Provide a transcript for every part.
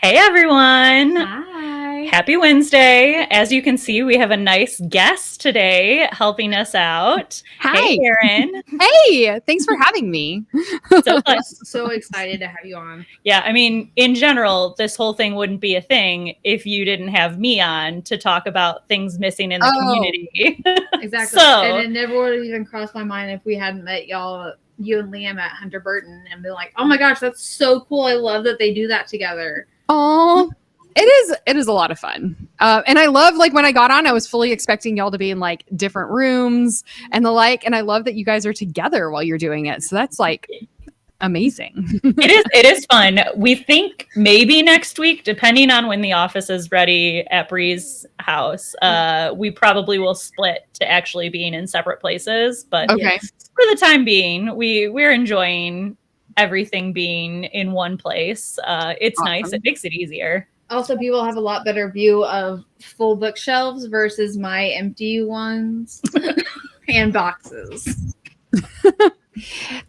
Hey everyone! Hi. Happy Wednesday. As you can see, we have a nice guest today helping us out. Hi. Hey Erin. Hey, thanks for having me. So excited to have you on. Yeah, I mean, in general, this whole thing wouldn't be a thing if you didn't have me on to talk about things missing in the community. Exactly. And it never would have even crossed my mind if we hadn't met y'all, you and Liam at Hunter Burton, and been like, oh my gosh, that's so cool. I love that they do that together. Oh, it is a lot of fun. And I love, like, when I got on, I was fully expecting y'all to be in like different rooms and the like. And I love that you guys are together while you're doing it. So that's like amazing. It is fun. We think maybe next week, depending on when the office is ready at Bri's house, we probably will split to actually being in separate places. But okay. For the time being, we're enjoying everything being in one place. It's awesome. Nice. It makes it easier. Also, people have a lot better view of full bookshelves versus my empty ones and boxes.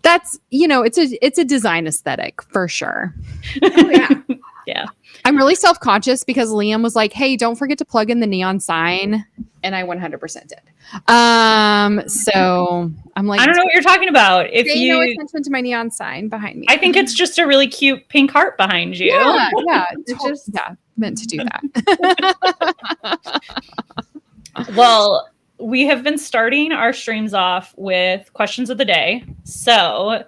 That's, it's a design aesthetic for sure. Oh, yeah. Yeah. I'm really self-conscious because Liam was like, hey, don't forget to plug in the neon sign. And I 100% did. So I'm like, I don't know what you're talking about. If pay no attention to my neon sign behind me. I think it's just a really cute pink heart behind you. Yeah. It's just meant to do that. Well, we have been starting our streams off with questions of the day. So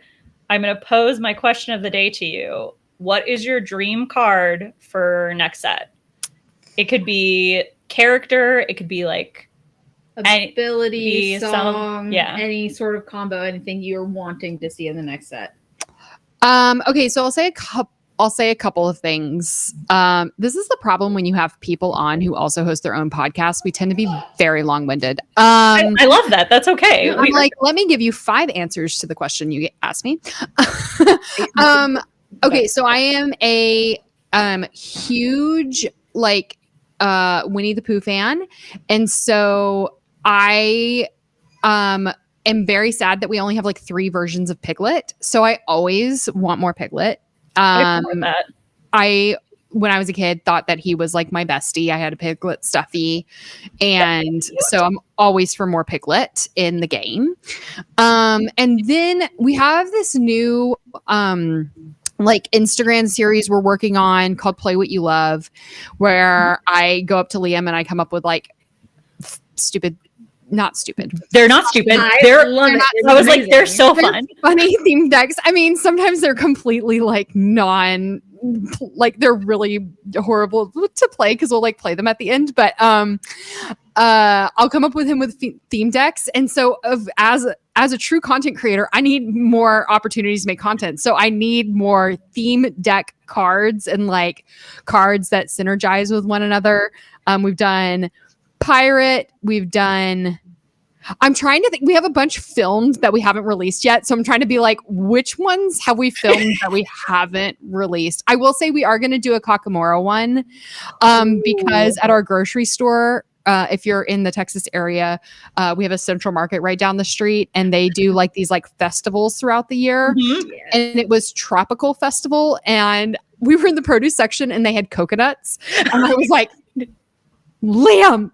I'm going to pose my question of the day to you. What is your dream card for next set? It could be character. It could be like ability, song, any sort of combo, anything you're wanting to see in the next set. Okay, so I'll say a couple of things. This is the problem when you have people on who also host their own podcasts. We tend to be very long-winded. I love that. That's okay. I'm like, let me give you 5 answers to the question you asked me. Okay, so I am a huge Winnie the Pooh fan, and so I am very sad that we only have like 3 versions of Piglet. So I always want more Piglet. When I was a kid, thought that he was like my bestie. I had a Piglet stuffy, and so I'm always for more Piglet in the game. And then we have this new Instagram series we're working on called Play What You Love, where I go up to Liam and I come up with like not stupid. They're not stupid. I was like, they're so fun. Funny theme decks. I mean, sometimes they're completely they're really horrible to play because we'll play them at the end. But I'll come up with him with theme decks. And so as a true content creator, I need more opportunities to make content. So I need more theme deck cards and cards that synergize with one another. We've done pirate. I'm trying to think. We have a bunch filmed that we haven't released yet. So I'm trying to be like, which ones have we filmed that we haven't released? I will say we are going to do a Kakamora one because at our grocery store, if you're in the Texas area, we have a Central Market right down the street, and they do these festivals throughout the year. Mm-hmm. Yes. And it was Tropical Festival, and we were in the produce section, and they had coconuts, and I was like, Liam,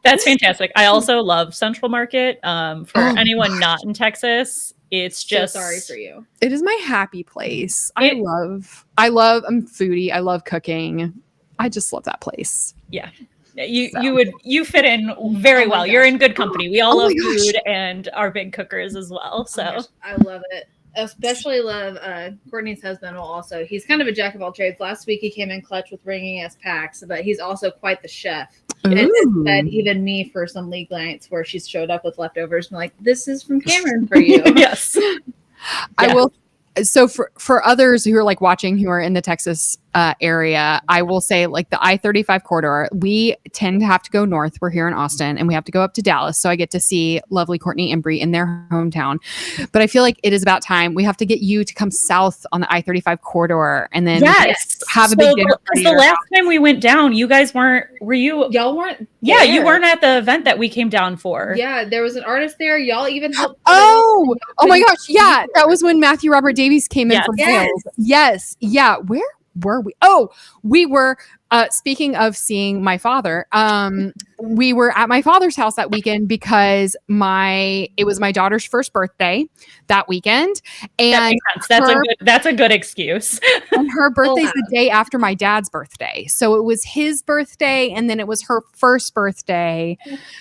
that's fantastic. I also love Central Market. For anyone not in Texas, it's just so sorry for you. It is my happy place. I'm foodie. I love cooking. I just love that place. Yeah. You fit in very well. You're in good company. We all love food and are big cookers as well. So I love it. Especially love Courtney's husband. He's kind of a jack of all trades. Last week he came in clutch with bringing us packs, but he's also quite the chef. Ooh. And fed even me for some league nights where she's showed up with leftovers and like, this is from Cameron for you. Yes. I will. So for others who are watching, who are in the Texas area, I will say like the I-35 corridor, we tend to have to go north. We're here in Austin and we have to go up to Dallas. So I get to see lovely Courtney and Bri in their hometown. But I feel like it is about time. We have to get you to come south on the I-35 corridor and then have a big dinner party. The last time we went down, you guys were you? Y'all weren't Yeah, there. you weren't at the event that we came down for. Yeah, there was an artist there. Y'all even helped. Oh my gosh. Yeah. That was when Matthew Robert Davies came in from Wales. Yes. Yeah. Where were we? Oh, we were, speaking of seeing my father, we were at my father's house that weekend because it was my daughter's first birthday that weekend. And that's a good excuse. And her birthday's the day after my dad's birthday. So it was his birthday and then it was her first birthday.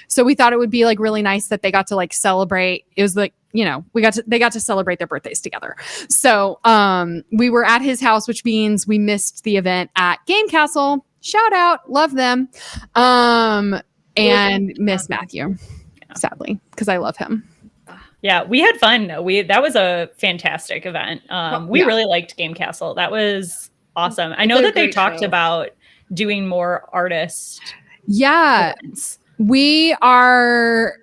So we thought it would be like really nice that they got to like celebrate. It was like, they got to celebrate their birthdays together. So we were at his house, which means we missed the event at Game Castle. Shout out, love them. And miss Matthew, sadly, because I love him. Yeah, we had fun. That was a fantastic event. We really liked Game Castle. That was awesome. I know that they talked about doing more artist events. We are.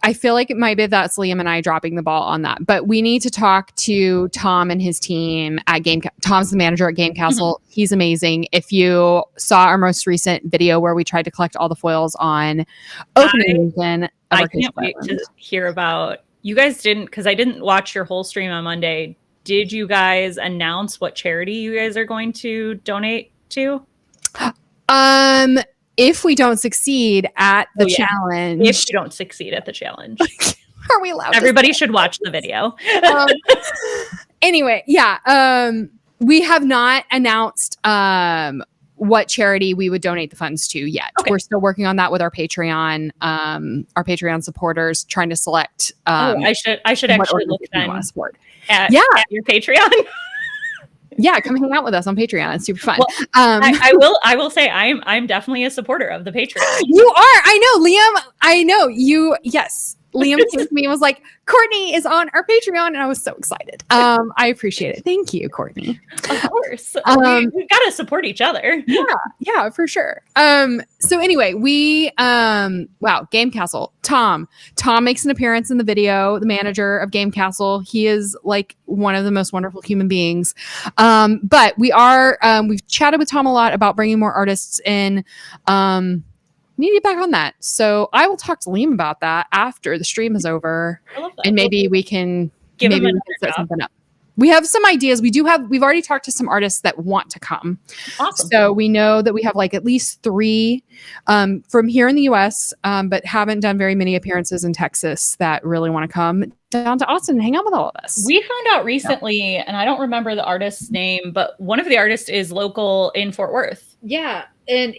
I feel like it might be that's Liam and I dropping the ball on that, but we need to talk to Tom and his team at Tom's the manager at Game Castle. Mm-hmm. He's amazing. If you saw our most recent video where we tried to collect all the foils on opening weekend, I can't wait to hear about. You guys didn't, because I didn't watch your whole stream on Monday. Did you guys announce what charity you guys are going to donate to? If we don't succeed at the challenge. If you don't succeed at the challenge. Are we allowed? Everybody should watch the video. Anyway, we have not announced what charity we would donate the funds to yet. Okay. We're still working on that with our Patreon supporters, trying to select. I should actually look then at your Patreon. Yeah, come hang out with us on Patreon. It's super fun. Well, I will say I'm definitely a supporter of the Patreon. You are. I know, Liam. I know you. Yes. Liam came to me and was like, Courtney is on our Patreon. And I was so excited. I appreciate it. Thank you, Courtney. Of course. We've got to support each other. Yeah, for sure. So anyway, Game Castle. Tom makes an appearance in the video, the manager of Game Castle. He is like one of the most wonderful human beings. But we've chatted with Tom a lot about bringing more artists in. Need to get back on that. So I will talk to Liam about that after the stream is over. I love that. And maybe we can set something up. We have some ideas. We've already talked to some artists that want to come. Awesome. So we know that we have like at least 3 from here in the US, but haven't done very many appearances in Texas that really want to come down to Austin and hang out with all of us. We found out recently, and I don't remember the artist's name, but one of the artists is local in Fort Worth. Yeah. And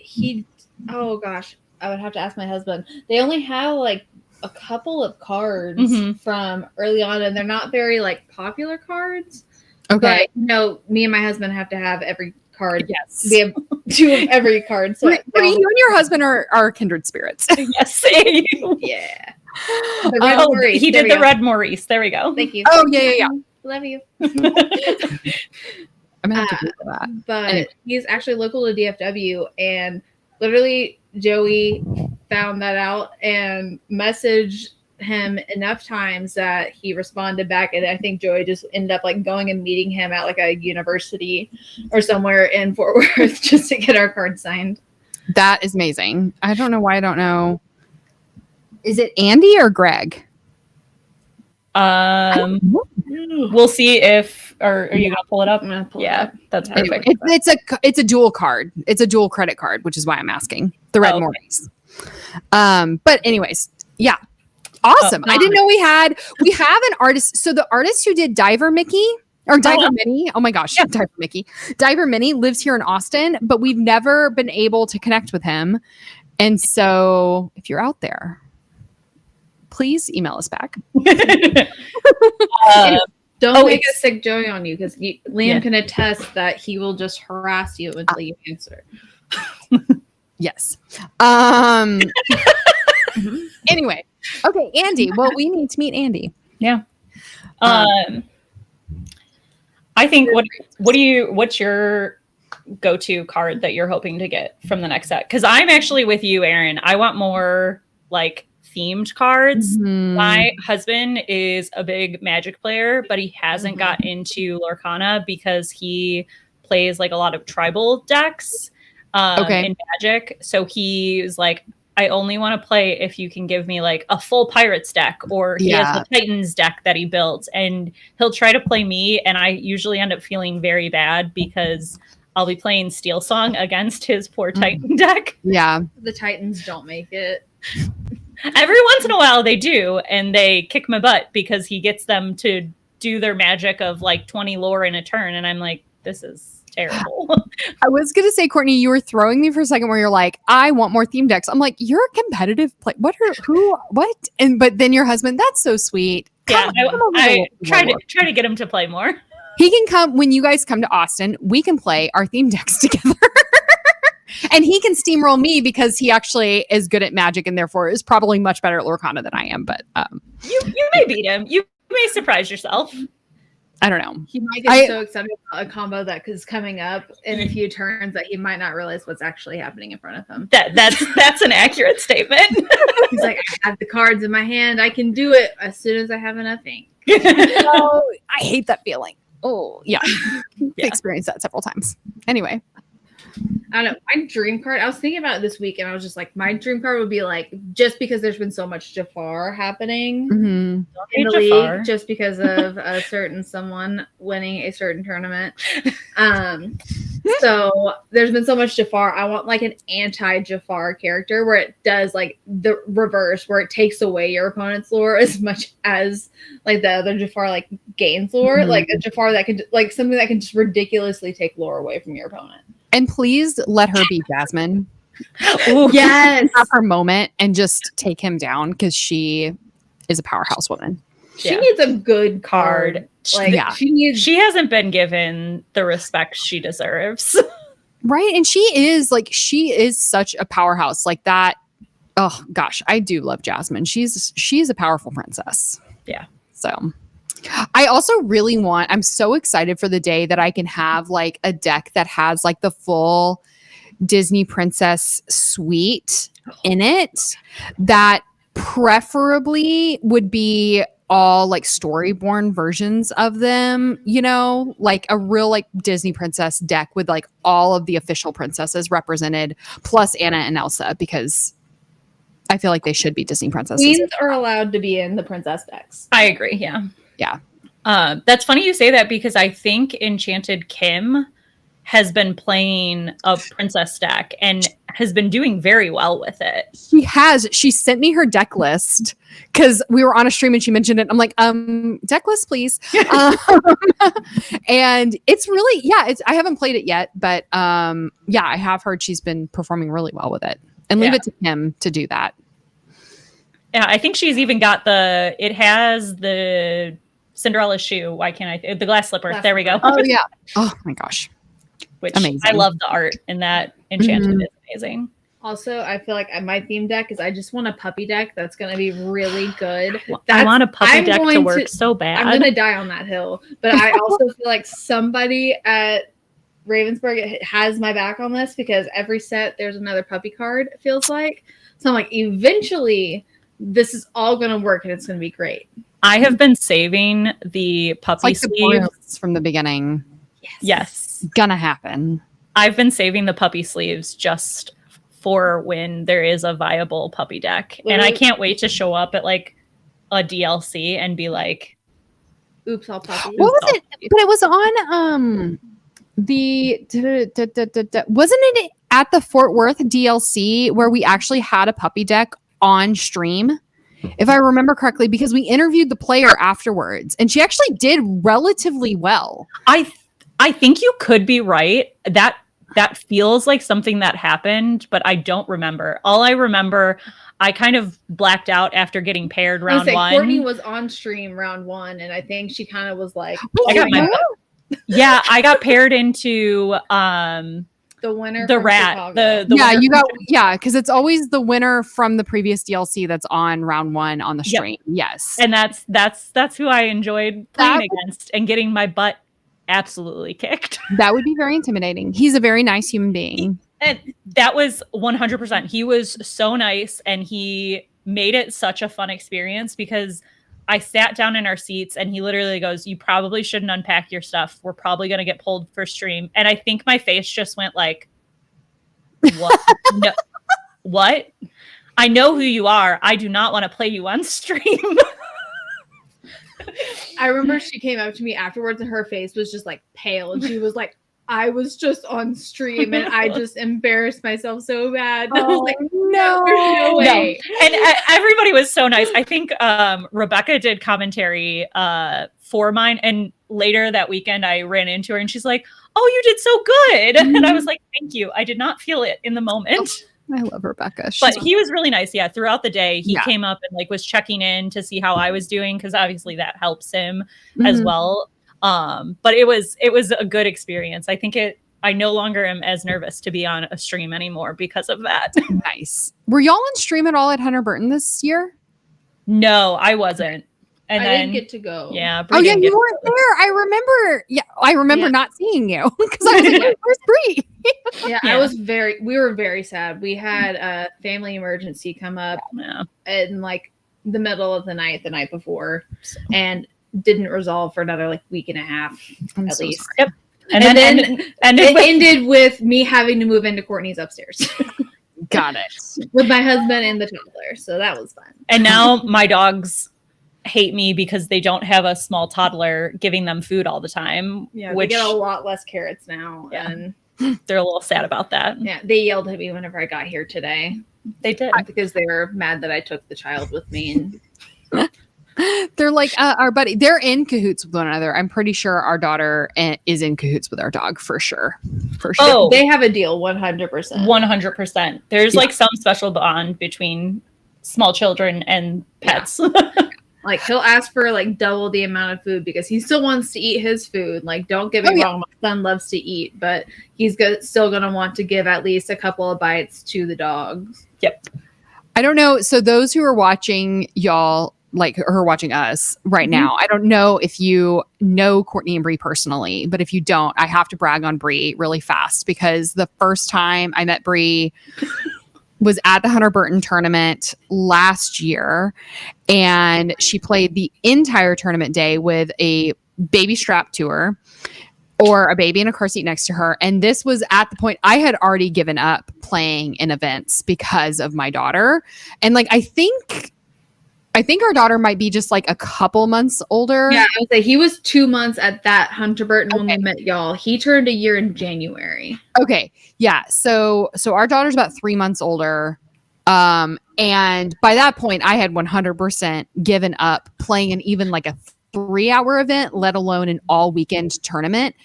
oh gosh, I would have to ask my husband. They only have like a couple of cards from early on, and they're not very like popular cards. Okay. But, me and my husband have to have every card. Yes. We have 2 of every card. So you and your husband are kindred spirits. Yes. Yeah. He did the Red Maurice. There we go. Thank you. Oh, yeah. Love you. I'm gonna have to do that. But anyway. He's actually local to DFW, and literally Joey found that out and messaged him enough times that he responded back, and I think Joey just ended up like going and meeting him at like a university or somewhere in Fort Worth just to get our card signed. That is amazing. I don't know why I don't know. Is it Andy or Greg? We'll see if, or are you gonna pull it up? I'm gonna pull it up. That's perfect. Anyway, it's a dual card. It's a dual credit card, which is why I'm asking. The Red Maurice. But anyways, yeah. Awesome. I didn't know we have an artist. So the artist who did Diver Mickey or Diver Minnie. Oh my gosh. Yeah. Diver Mickey. Diver Minnie lives here in Austin, but we've never been able to connect with him. And so if you're out there, please email us back. Don't make a sick Joey on you, because Liam can attest that he will just harass you until you answer. Yes. Anyway. Okay, Andy. Well, we need to meet Andy. Yeah. I think what's your go-to card that you're hoping to get from the next set? Because I'm actually with you, Erin. I want more like themed cards. My husband is a big Magic player, but he hasn't got into Lorcana because he plays like a lot of tribal decks in Magic. So he's like, I only want to play if you can give me like a full Pirates deck, or he has the Titans deck that he built, and he'll try to play me, and I usually end up feeling very bad because I'll be playing Steel Song against his poor Titan deck. Yeah. The Titans don't make it. Every once in a while they do, and they kick my butt because he gets them to do their magic of like 20 lore in a turn, and I'm like, this is terrible. I was gonna say, Courtney, you were throwing me for a second where you're like, I want more theme decks. I'm like, you're a competitive player. What? And but then your husband, that's so sweet. Yeah, I try to get him to play more. He can come when you guys come to Austin. We can play our theme decks together. And he can steamroll me because he actually is good at Magic and therefore is probably much better at Lorcana than I am. But you may beat him. You may surprise yourself. I don't know. He might get so excited about a combo that is coming up in a few turns that he might not realize what's actually happening in front of him. That's an accurate statement. He's like, I have the cards in my hand. I can do it as soon as I have enough ink. Oh, I hate that feeling. Oh, yeah. Experienced that several times. Anyway. I don't know. My dream card, I was thinking about it this week and I was just like, my dream card would be like, just because there's been so much Jafar happening in the league, just because of a certain someone winning a certain tournament. So there's been so much Jafar. I want like an anti-Jafar character where it does like the reverse, where it takes away your opponent's lore as much as like the other Jafar like gains lore. Like a Jafar that could like something that can just ridiculously take lore away from your opponent. And please let her be Jasmine. Ooh, yes. Have her moment and just take him down because she is a powerhouse woman. She needs a good card. Like she hasn't been given the respect she deserves. Right. And she is such a powerhouse like that. Oh gosh, I do love Jasmine. She's a powerful princess. Yeah. So I also really I'm so excited for the day that I can have like a deck that has like the full Disney princess suite in it, that preferably would be all like storyborn versions of them, you know, like a real like Disney princess deck with like all of the official princesses represented plus Anna and Elsa, because I feel like they should be Disney princesses. Queens are allowed to be in the princess decks. I agree. Yeah. Yeah. That's funny you say that because I think Enchanted Kim has been playing a princess deck and has been doing very well with it. She has. She sent me her deck list because we were on a stream and she mentioned it. I'm like, deck list, please. And it's really, I haven't played it yet, but I have heard she's been performing really well with it. And leave it to Kim to do that. Yeah, I think she's even got it has the Cinderella shoe. Why can't I? The glass slipper. There we go. Oh, yeah. Oh, my gosh. Which amazing. I love the art in that Enchanted is amazing. Also, I feel like my theme deck is I just want a puppy deck that's going to be really good. I want a puppy deck to work so bad. I'm going to die on that hill. But I also feel like somebody at Ravensburg has my back on this because every set there's another puppy card, it feels like. So I'm like, eventually this is all going to work and it's going to be great. I have been saving the puppy sleeves from the beginning. Yes. Gonna happen. I've been saving the puppy sleeves just for when there is a viable puppy deck. Literally. And I can't wait to show up at like a DLC and be like, oops, all puppy. What was it? But it was on wasn't it at the Fort Worth DLC where we actually had a puppy deck on stream? If I remember correctly, because we interviewed the player afterwards and she actually did relatively well. I think you could be right. That feels like something that happened, but I don't remember. All I remember, I kind of blacked out after getting paired round one. Courtney was on stream round one, and I think she kind of was like, I got paired into the winner, the rat, Chicago. Because it's always the winner from the previous DLC that's on round one on the stream. Yes, and that's who I enjoyed playing against and getting my butt absolutely kicked. That would be very intimidating. He's a very nice human being. And that was 100%. He was so nice, and he made it such a fun experience because I sat down in our seats and he literally goes, "You probably shouldn't unpack your stuff. We're probably going to get pulled for stream." And I think my face just went like, what? No, what? I know who you are. I do not want to play you on stream. I remember she came up to me afterwards and her face was just like pale. And she was like, I was just on stream and I just embarrassed myself so bad. I was like, no way. No. And everybody was so nice. I think Rebecca did commentary for mine. And later that weekend, I ran into her and she's like, "Oh, you did so good." Mm-hmm. And I was like, "Thank you. I did not feel it in the moment." I love Rebecca. But he was really nice. Yeah. Throughout the day, he came up and like was checking in to see how I was doing, because obviously that helps him as well. But it was a good experience. I think I no longer am as nervous to be on a stream anymore because of that. Nice. Were y'all on stream at all at Hunter Burton this year? No, I wasn't. And I then didn't get to go. Yeah. Bri you weren't there. I remember. Yeah, I remember not seeing you because I was like, "Where's Bri?" We were very sad. We had a family emergency come up in like the middle of the night before, and didn't resolve for another like week and a half at least. Sorry. Yep. And then it ended with me having to move into Courtney's upstairs. Got it. With my husband and the toddler. So that was fun. And now my dogs hate me because they don't have a small toddler giving them food all the time. Yeah, we get a lot less carrots now. Yeah. And they're a little sad about that. Yeah, they yelled at me whenever I got here today. They did. Because they were mad that I took the child with me. And they're like our buddy. They're in cahoots with one another. I'm pretty sure our daughter is in cahoots with our dog for sure. For sure. Oh, they have a deal 100%. 100%. There's like some special bond between small children and pets. Yeah. Like he'll ask for like double the amount of food because he still wants to eat his food. Like, don't get me wrong, my son loves to eat, but he's still going to want to give at least a couple of bites to the dogs. Yep. I don't know. So those who are watching y'all, like, who are watching us right now, I don't know if you know Courtney and Bri personally, but if you don't, I have to brag on Bri really fast because the first time I met Bri was at the Hunter Burton tournament last year, and she played the entire tournament day with a baby strap to her or a baby in a car seat next to her. And this was at the point I had already given up playing in events because of my daughter. And like, I think our daughter might be just like a couple months older. Yeah, I would say he was 2 months at that Hunter Burton when we met y'all. He turned a year in January. Okay. Yeah. So our daughter's about 3 months older. And by that point I had 100% given up playing in even like a 3-hour event, let alone an all weekend tournament.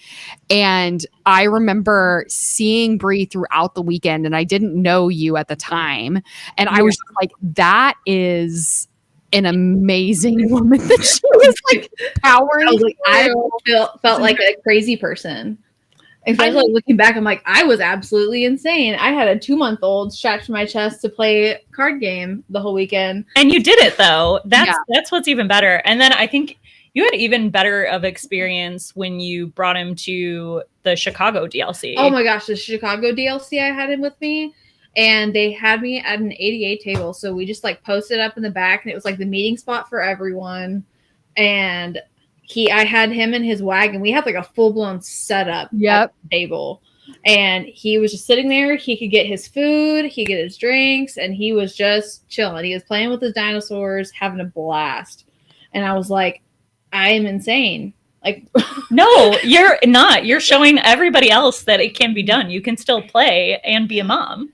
And I remember seeing Bri throughout the weekend, and I didn't know you at the time. And I was just like, that is an amazing woman that she was like powering. I felt like a crazy person. Especially looking back, I'm like, I was absolutely insane. I had a 2-month-old strapped to my chest to play card game the whole weekend. And you did it though. That's what's even better. And then I think you had even better of experience when you brought him to the Chicago DLC. Oh my gosh, the Chicago DLC, I had him with me. And they had me at an ADA table. So we just like posted up in the back, and it was like the meeting spot for everyone. And I had him in his wagon. We had like a full-blown setup at the table. And he was just sitting there. He could get his food, he could get his drinks, and he was just chilling. He was playing with his dinosaurs, having a blast. And I was like, I am insane. Like, no, you're not. You're showing everybody else that it can be done. You can still play and be a mom.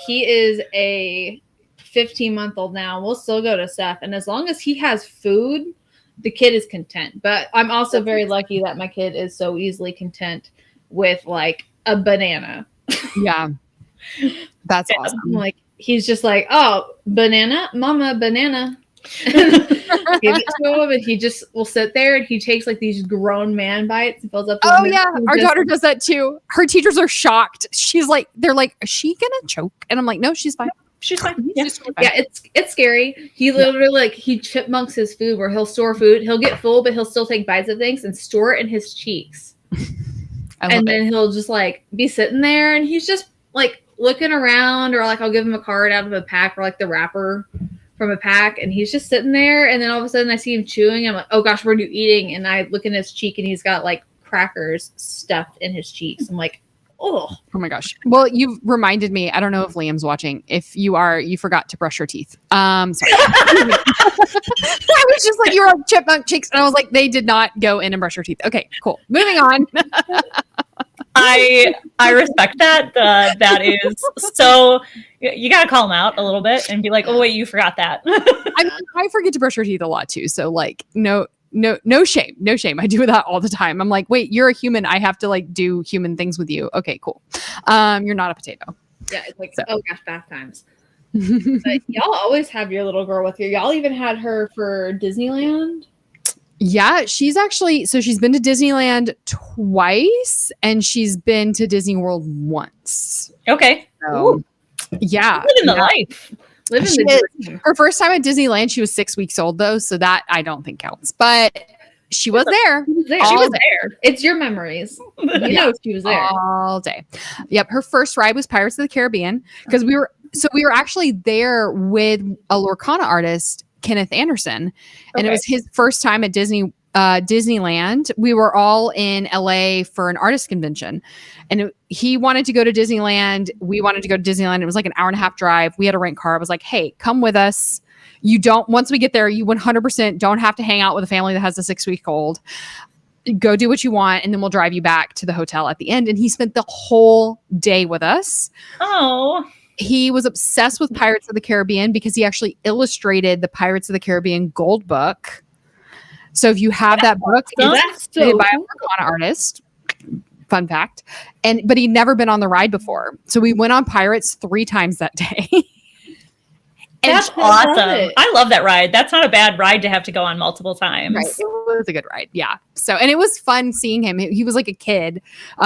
He is a 15-month-old now. We'll still go to Seth. And as long as he has food, the kid is content. But I'm also very lucky that my kid is so easily content with like a banana. Yeah. That's awesome. Like, he's just like, oh, banana, mama, banana. Give it to him, and he just will sit there, and he takes like these grown man bites and fills up. Oh yeah, our daughter does that too. Her teachers are shocked. They're like, is she gonna choke? And I'm like, no, she's fine. She's fine. Yeah, it's scary. He literally like he chipmunks his food where he'll store food. He'll get full, but he'll still take bites of things and store it in his cheeks. And then he'll just like be sitting there and he's just like looking around, or like I'll give him a card out of a pack, or like the wrapper from a pack, and he's just sitting there, and then all of a sudden I see him chewing. I'm like, oh gosh, what are you eating? And I look in his cheek and he's got like crackers stuffed in his cheeks. I'm like, oh my gosh. Well, you've reminded me. I don't know if Liam's watching. If you are, you forgot to brush your teeth. Sorry. I was just like, you're on chipmunk cheeks. And I was like, they did not go in and brush your teeth. Okay, cool. Moving on. I respect that. That is so. You got to call them out a little bit and be like, oh wait, you forgot that. I forget to brush your teeth a lot too. So like, no shame. I do that all the time. I'm like, wait, you're a human. I have to like do human things with you. Okay, cool. You're not a potato. Yeah, it's like, oh gosh, bath times. But y'all always have your little girl with you. Y'all even had her for Disneyland. Yeah, she's been to Disneyland twice and she's been to Disney World once. Okay. So, yeah. Living the life. Her first time at Disneyland, she was 6 weeks old though, so that I don't think counts. But she was there. She was there. It's your memories. You know she was there. All day. Yep. Her first ride was Pirates of the Caribbean because we were actually there with a Lorcana artist, Kenneth Anderson, and it was his first time at Disneyland. We were all in LA for an artist convention, and he wanted to go to Disneyland. We wanted to go to Disneyland. It was like an 1.5-hour drive. We had a rent car. I was like, hey, come with us. Once we get there, you 100% don't have to hang out with a family that has a 6-week-old. Go do what you want, and then we'll drive you back to the hotel at the end. And he spent the whole day with us. Oh, he was obsessed with Pirates of the Caribbean because he actually illustrated the Pirates of the Caribbean Gold Book. So if you have that book, it's illustrated by a Lorcana artist. Fun fact. But he'd never been on the ride before. So we went on Pirates 3 times that day. That's awesome. I love that ride. That's not a bad ride to have to go on multiple times. Right. It was a good ride. Yeah. So, and it was fun seeing him. He was like a kid.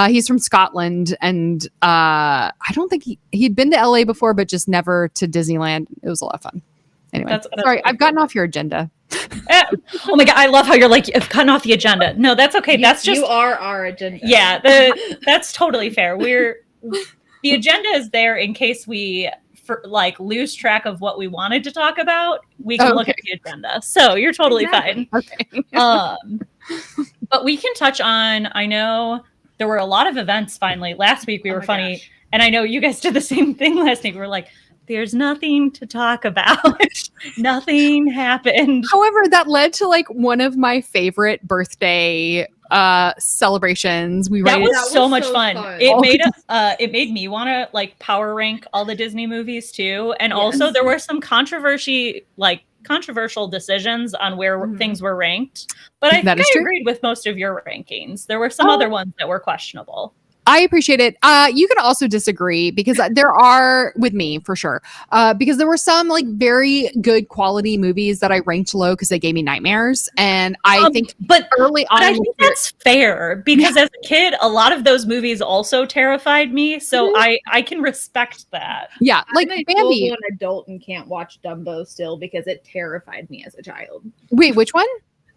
He's from Scotland, and I don't think he'd been to LA before, but just never to Disneyland. It was a lot of fun. Anyway, that's sorry, I've gotten off your agenda. Oh my God. I love how you're like, you've gotten off the agenda. No, that's okay. You are our agenda. Yeah. That's totally fair. The agenda is there in case we lose track of what we wanted to talk about. We can look at the agenda. So you're totally fine. Okay. But we can touch on, I know there were a lot of events finally. Last week we were funny. Gosh. And I know you guys did the same thing last week. We were like, there's nothing to talk about. Nothing happened. However, that led to like one of my favorite birthday celebrations. That was so much fun. It made me want to like power rank all the Disney movies too. And also there were some controversial decisions on where things were ranked. But I think I agreed with most of your rankings. There were some other ones that were questionable. I appreciate it. You can also disagree because there are, with me for sure, because there were some like very good quality movies that I ranked low because they gave me nightmares. And I think, but I think that's fair because as a kid, a lot of those movies also terrified me. So I can respect that. Yeah, like Bambi. I'm an adult and can't watch Dumbo still because it terrified me as a child. Wait, which one?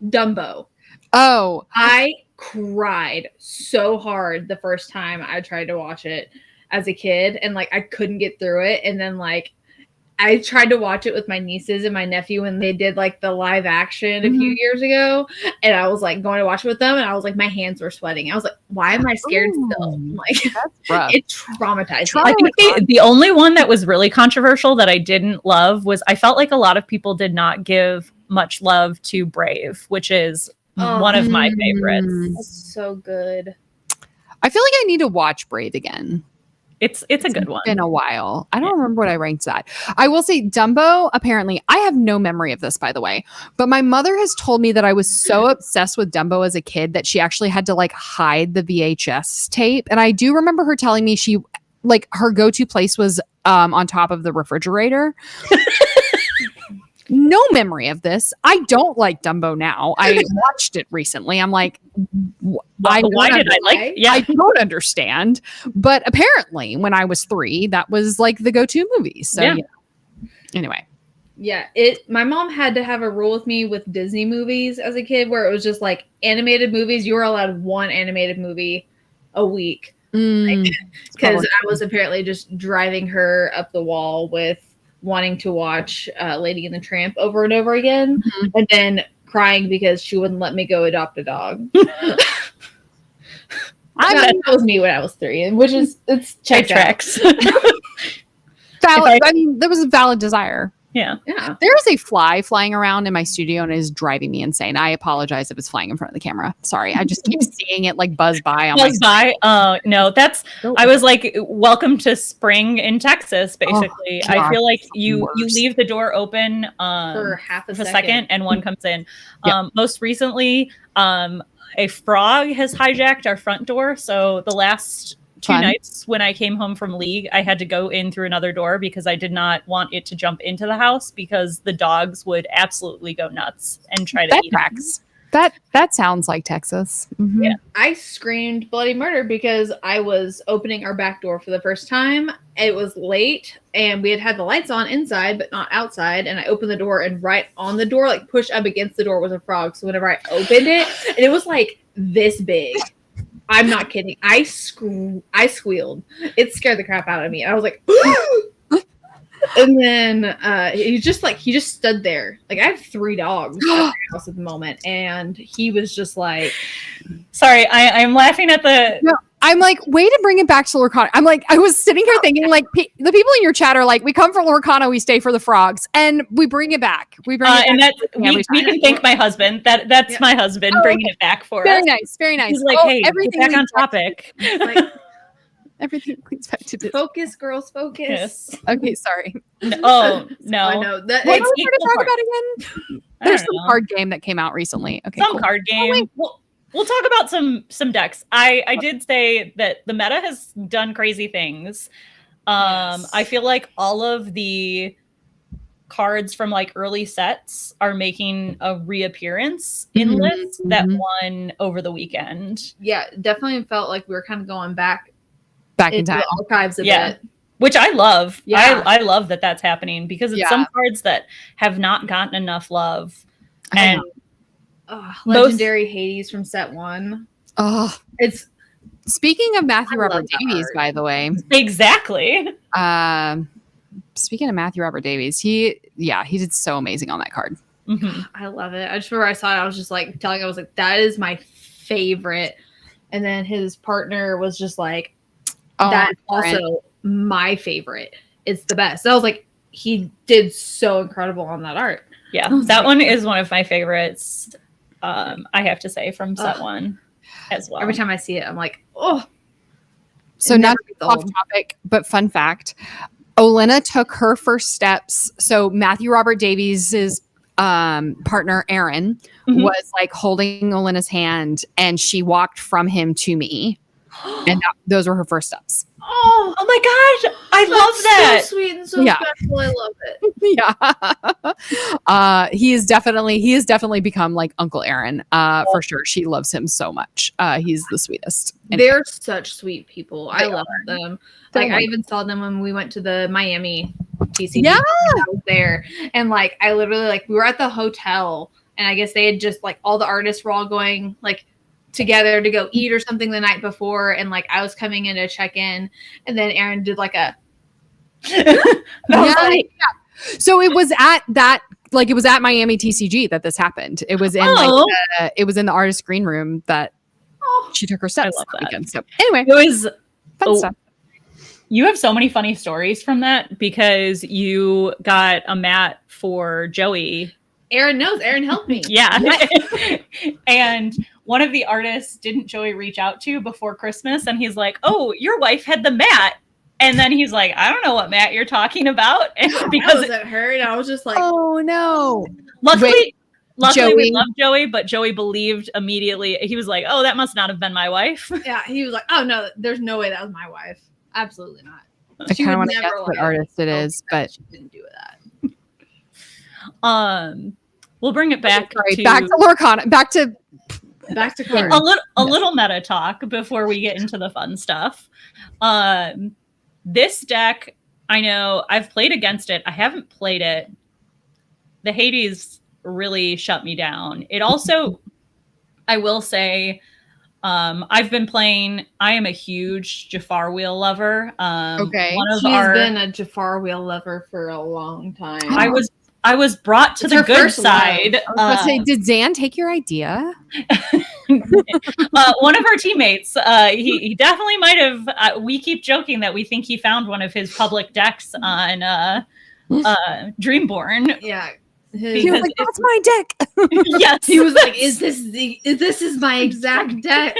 Dumbo. Oh, I cried so hard the first time I tried to watch it as a kid, and like I couldn't get through it. And then like I tried to watch it with my nieces and my nephew when they did like the live action a few years ago, and I was like going to watch it with them, and I was like, my hands were sweating. I was like, why am I scared still? Like it traumatized me. I think the only one that was really controversial that I didn't love was I felt like a lot of people did not give much love to Brave, which is one of my favorites. That's so good. I feel like I need to watch Brave again. It's a good one. It's been a while. I don't remember what I ranked that. I will say Dumbo, apparently, I have no memory of this, by the way, but my mother has told me that I was so obsessed with Dumbo as a kid that she actually had to like hide the VHS tape. And I do remember her telling me she like her go-to place was on top of the refrigerator. No memory of this. I don't like Dumbo now. I watched it recently. I'm like, I don't understand. But apparently, when I was 3, that was like the go-to movie. So, anyway. Yeah, my mom had to have a rule with me with Disney movies as a kid where it was just like animated movies. You were allowed one animated movie a week. Because I was apparently just driving her up the wall with wanting to watch Lady and the Tramp over and over again, and then crying because she wouldn't let me go adopt a dog. That was me when I was 3, and which is it's tracks. Valid. I mean, there was a valid desire. Yeah. There is a fly flying around in my studio and it is driving me insane. I apologize if it's flying in front of the camera. Sorry. I just keep seeing it like buzz by. No, that's, I was like, welcome to spring in Texas, basically. Oh, I feel like you leave the door open for half a second and one comes in. Most recently, a frog has hijacked our front door. So the last 2 nights when I came home from League, I had to go in through another door because I did not want it to jump into the house because the dogs would absolutely go nuts and try to eat it. That sounds like Texas. Mm-hmm. Yeah. I screamed bloody murder because I was opening our back door for the first time. It was late and we had the lights on inside but not outside, and I opened the door and right on the door, like pushed up against the door, was a frog. So whenever I opened it, and it was like this big. I'm not kidding. I squealed. It scared the crap out of me. I was like, and then he just stood there. Like I have 3 dogs at my house at the moment, and he was just like, sorry, I'm laughing at the. No, I'm like, way to bring it back to Lorcana. I'm like, I was sitting here thinking, like, the people in your chat are like, we come from Lorcana, we stay for the frogs, and we bring it back. We bring it and back. We can thank my husband. That's my husband bringing it back for very us. Nice, very nice. He's like, hey, everything get back on topic. Everything leads back to Disney. Focus, girls, focus. Yes. Okay, sorry. No. I know that. What are we going to talk about again? There's some card game that came out recently. Okay, some card game. We'll talk about some decks. I did say that the meta has done crazy things. Yes. I feel like all of the cards from like early sets are making a reappearance in lists that won over the weekend. Yeah, definitely felt like we were kind of going back in time, the archives a bit. Which I love. Yeah. I love that that's happening because it's some cards that have not gotten enough love. And legendary Hades from set 1. Oh, it's speaking of Matthew Robert Davies, by the way. Exactly. Speaking of Matthew Robert Davies, he did so amazing on that card. Mm-hmm. I love it. I just remember I saw it. I was just like I was like, that is my favorite. And then his partner was just like, that's also my favorite. It's the best. So I was like, he did so incredible on that art. Yeah, that one is one of my favorites. I have to say from set 1 as well. Every time I see it, I'm like, oh. So not off topic, but fun fact: Olenna took her first steps. So Matthew Robert Davies's partner Erin was like holding Olenna's hand, and she walked from him to me, and those were her first steps. Oh my gosh, I love that. So sweet and so special. I love it. Yeah. He has definitely become like Uncle Erin. For sure. She loves him so much. He's the sweetest. They're such sweet people. I love them. Like I even saw them when we went to the Miami TCG. Yeah. I was there. And like I literally we were at the hotel, and I guess they had just like all the artists were all going like together to go eat or something the night before, and like I was coming in to check in, and then Erin did like a So it was at that, like it was at Miami TCG that this happened. It was in it was in the artist green room that she took her steps that weekend. So anyway, it was fun stuff. You have so many funny stories from that because you got a mat for Joey. Erin knows. Erin helped me. Yeah. And one of the artists didn't Joey reach out to before Christmas, and he's like, oh, your wife had the mat. And then he's like, I don't know what mat you're talking about. And because it hurt, and I was just like, oh no. Luckily we love Joey, but Joey believed immediately. He was like, oh, that must not have been my wife. Yeah, he was like, oh no, there's no way that was my wife. Absolutely not. I kind of want to guess what artist it is, but she didn't do that. We'll bring it back to Lorcana, back to cards. A little meta talk before we get into the fun stuff. This deck, I know I've played against it. I haven't played it. the Hades really shut me down. It also, I will say, I've been playing. I am a huge Jafar wheel lover. Okay. She's been a Jafar wheel lover for a long time. I was brought to the good side. Did Zan take your idea? One of our teammates, he definitely might have. We keep joking that we think he found one of his public decks on Dreamborn. Yeah. He was like, "That's my deck." Yes, he was like, "Is this my exact deck?"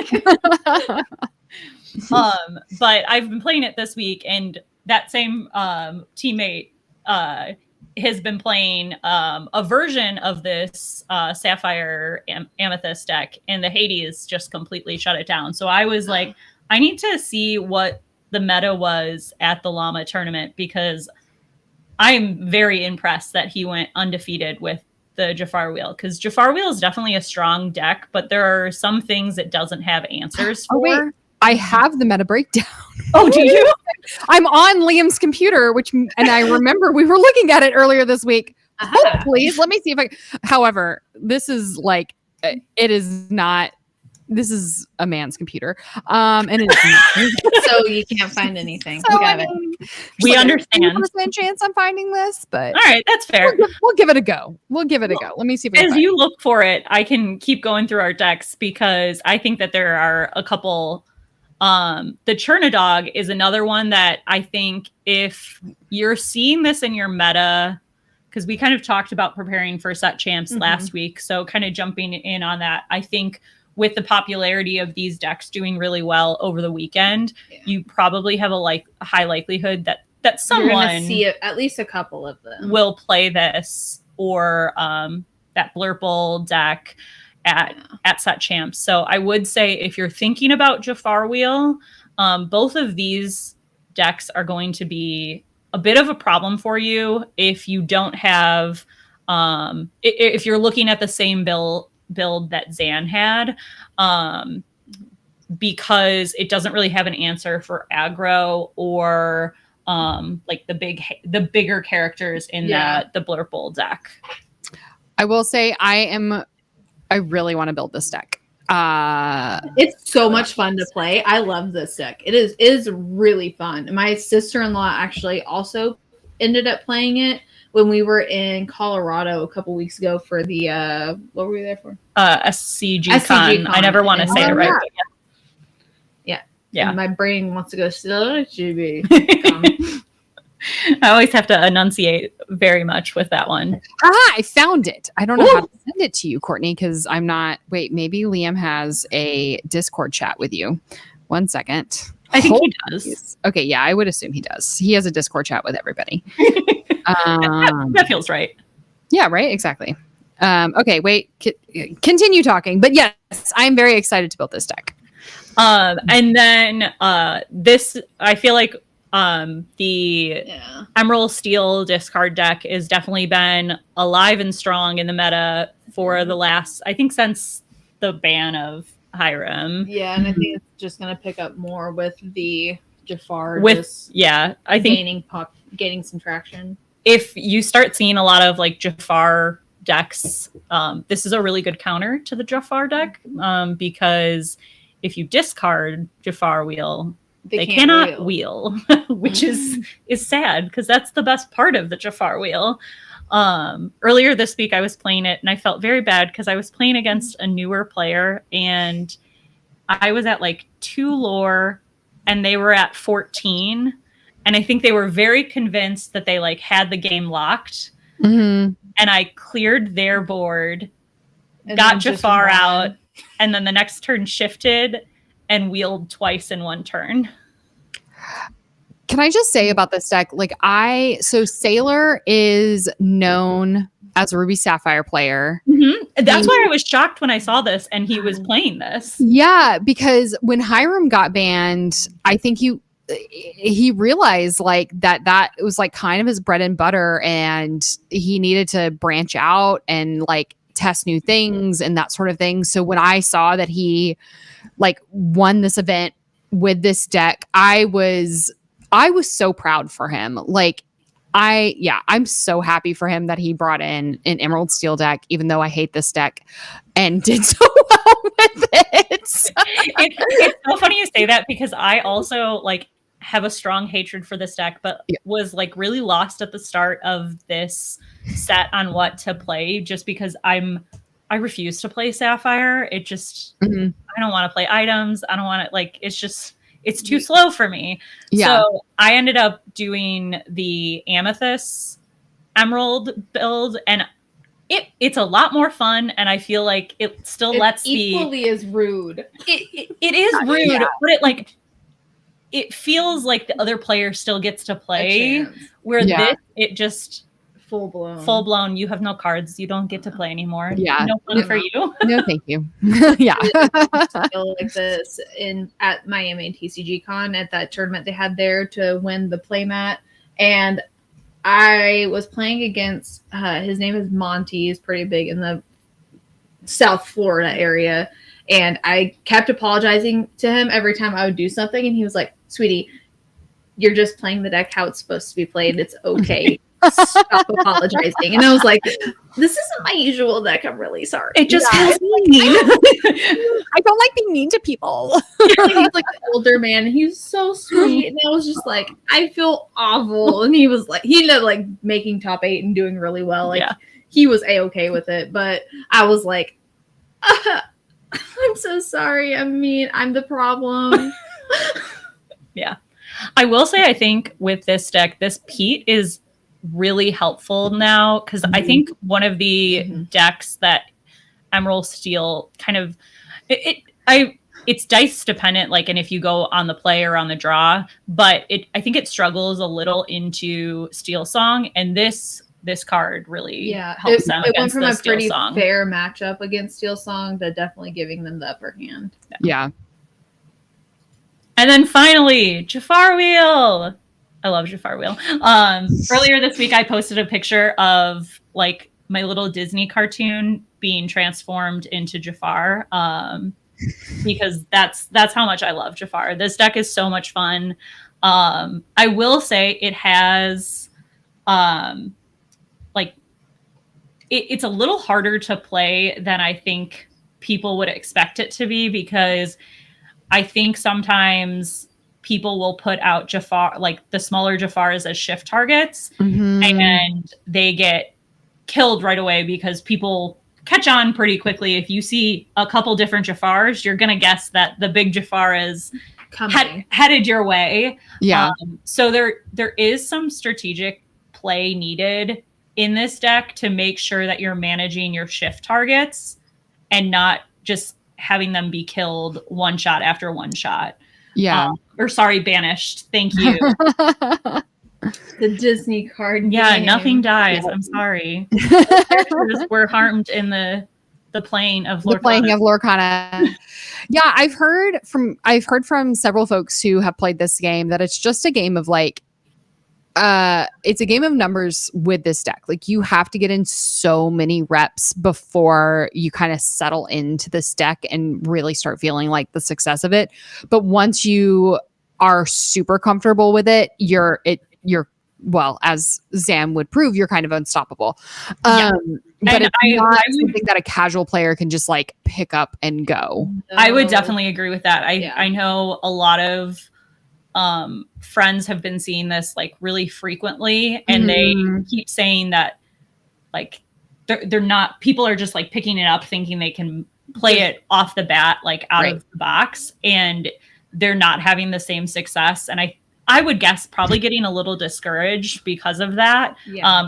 But I've been playing it this week, and that same teammate has been playing a version of this Sapphire Amethyst deck, and the Hades just completely shut it down. So I was like, I need to see what the meta was at the Llama tournament, because I'm very impressed that he went undefeated with the Jafar Wheel, because Jafar Wheel is definitely a strong deck, but there are some things it doesn't have answers for. Wait. I have the meta breakdown. Oh, do you? I'm on Liam's computer, and I remember we were looking at it earlier this week. Oh, please, let me see if I. However, this is like, it is not. This is a man's computer, and it's so you can't find anything. So, Got it. We understand. 1% chance I'm finding this, but all right, that's fair. We'll give it a go. Let me see if as you look for it, I can keep going through our decks, because I think that there are a couple. The Chernadog is another one that I think, if you're seeing this in your meta, because we kind of talked about preparing for set champs last week, so kind of jumping in on that, I think with the popularity of these decks doing really well over the weekend, you probably have a high likelihood that someone see at least a couple of them will play this, or that Blurple deck at set champs. So I would say, if you're thinking about Jafar Wheel, both of these decks are going to be a bit of a problem for you if you don't have if you're looking at the same build that Zan had, because it doesn't really have an answer for aggro or like the bigger characters in the Blurple deck. I will say I really want to build this deck. It's so much fun to play. I love this deck. It is really fun. My sister-in-law actually also ended up playing it when we were in Colorado a couple weeks ago for the what were we there for? SCG Con. I never want to say it right. Yeah. And my brain wants to go still. I always have to enunciate very much with that one. I found it. I don't know how to send it to you, Courtney, because I'm not. Wait, maybe Liam has a Discord chat with you. 1 second. I think he does. Please. Okay, yeah, I would assume he does. He has a Discord chat with everybody. That feels right. Yeah, right? Exactly. Okay, wait. Continue talking. But yes, I'm very excited to build this deck. And then this, I feel like the Emerald Steel discard deck has definitely been alive and strong in the meta for the last, I think, since the ban of Hiram. Yeah, and I think it's just going to pick up more with the Jafar. I think gaining some traction. If you start seeing a lot of like Jafar decks, this is a really good counter to the Jafar deck, because if you discard Jafar Wheel, they cannot wheel, which is sad, because that's the best part of the Jafar Wheel. Earlier this week, I was playing it, and I felt very bad because I was playing against a newer player, and I was at like 2 lore, and they were at 14. And I think they were very convinced that they like had the game locked. Mm-hmm. And I cleared their board, got Jafar out, and then the next turn shifted and wheeled twice in one turn. Can I just say about this deck, so Sailor is known as a Ruby Sapphire player. Mm-hmm. That's why I was shocked when I saw this and he was playing this. Yeah, because when Hiram got banned, I think he realized that was like kind of his bread and butter, and he needed to branch out and like test new things and that sort of thing. So when I saw that he like won this event with this deck, I was so proud for him. Like, I'm so happy for him that he brought in an Emerald Steel deck, even though I hate this deck, and did so well with it. It's so funny you say that because I also like have a strong hatred for this deck, but was like really lost at the start of this set on what to play just because I refuse to play Sapphire. It just I don't want to play items. I don't want to like it's too slow for me. Yeah. So I ended up doing the Amethyst Emerald build, and it's a lot more fun, and I feel like it still lets equally as rude. It is rude, but it feels like the other player still gets to play. Where this, it just full blown. You have no cards. You don't get to play anymore. Yeah, no fun for you. No, thank you. Yeah, feel like this at Miami TCG Con at that tournament they had there to win the playmat, and I was playing against his name is Monty. He's pretty big in the South Florida area, and I kept apologizing to him every time I would do something, and he was like, "Sweetie, you're just playing the deck how it's supposed to be played. It's okay. Stop apologizing." And I was like, "This isn't my usual deck. I'm really sorry." It just feels mean. I don't like being mean to people. He's like an older man, and he's so sweet. And I was just like, I feel awful. And he ended up like making top 8 and doing really well. Like he was A-okay with it, but I was like, I'm so sorry. I mean, I'm the problem. Yeah. I will say, I think with this deck, this Pete is really helpful now because I think one of the decks that Emerald Steel kind of it's dice dependent, like, and if you go on the play or on the draw, but I think it struggles a little into Steel Song, and this card really helps them it against went from the a Steel pretty Song. fair matchup against Steel Song to definitely giving them the upper hand. Yeah. And then finally, Jafar Wheel. I love Jafar Wheel. Earlier this week, I posted a picture of like my little Disney cartoon being transformed into Jafar because that's how much I love Jafar. This deck is so much fun. I will say it has it's a little harder to play than I think people would expect it to be because I think sometimes people will put out Jafar, like the smaller Jafars as shift targets, and they get killed right away because people catch on pretty quickly. If you see a couple different Jafars, you're going to guess that the big Jafar is headed your way. Yeah. So there is some strategic play needed in this deck to make sure that you're managing your shift targets and not just having them be killed one shot after one shot. Yeah. Banished. Thank you. The Disney card. Yeah, game. From dies. I'm sorry. We're harmed in the playing of Lorcana. The playing of Lorcana. Yeah, I've heard from several folks who have played this game that it's just a game of like it's a game of numbers with this deck. Like you have to get in so many reps before you kind of settle into this deck and really start feeling like the success of it. But once you are super comfortable with it, you're well, as Zam would prove, you're kind of unstoppable. But it's not something that a casual player can just like pick up and go. No. I would definitely agree with that. I know a lot of friends have been seeing this like really frequently, and they keep saying that like they're not, people are just like picking it up thinking they can play it off the bat, like out of the box, and they're not having the same success. And I would guess probably getting a little discouraged because of that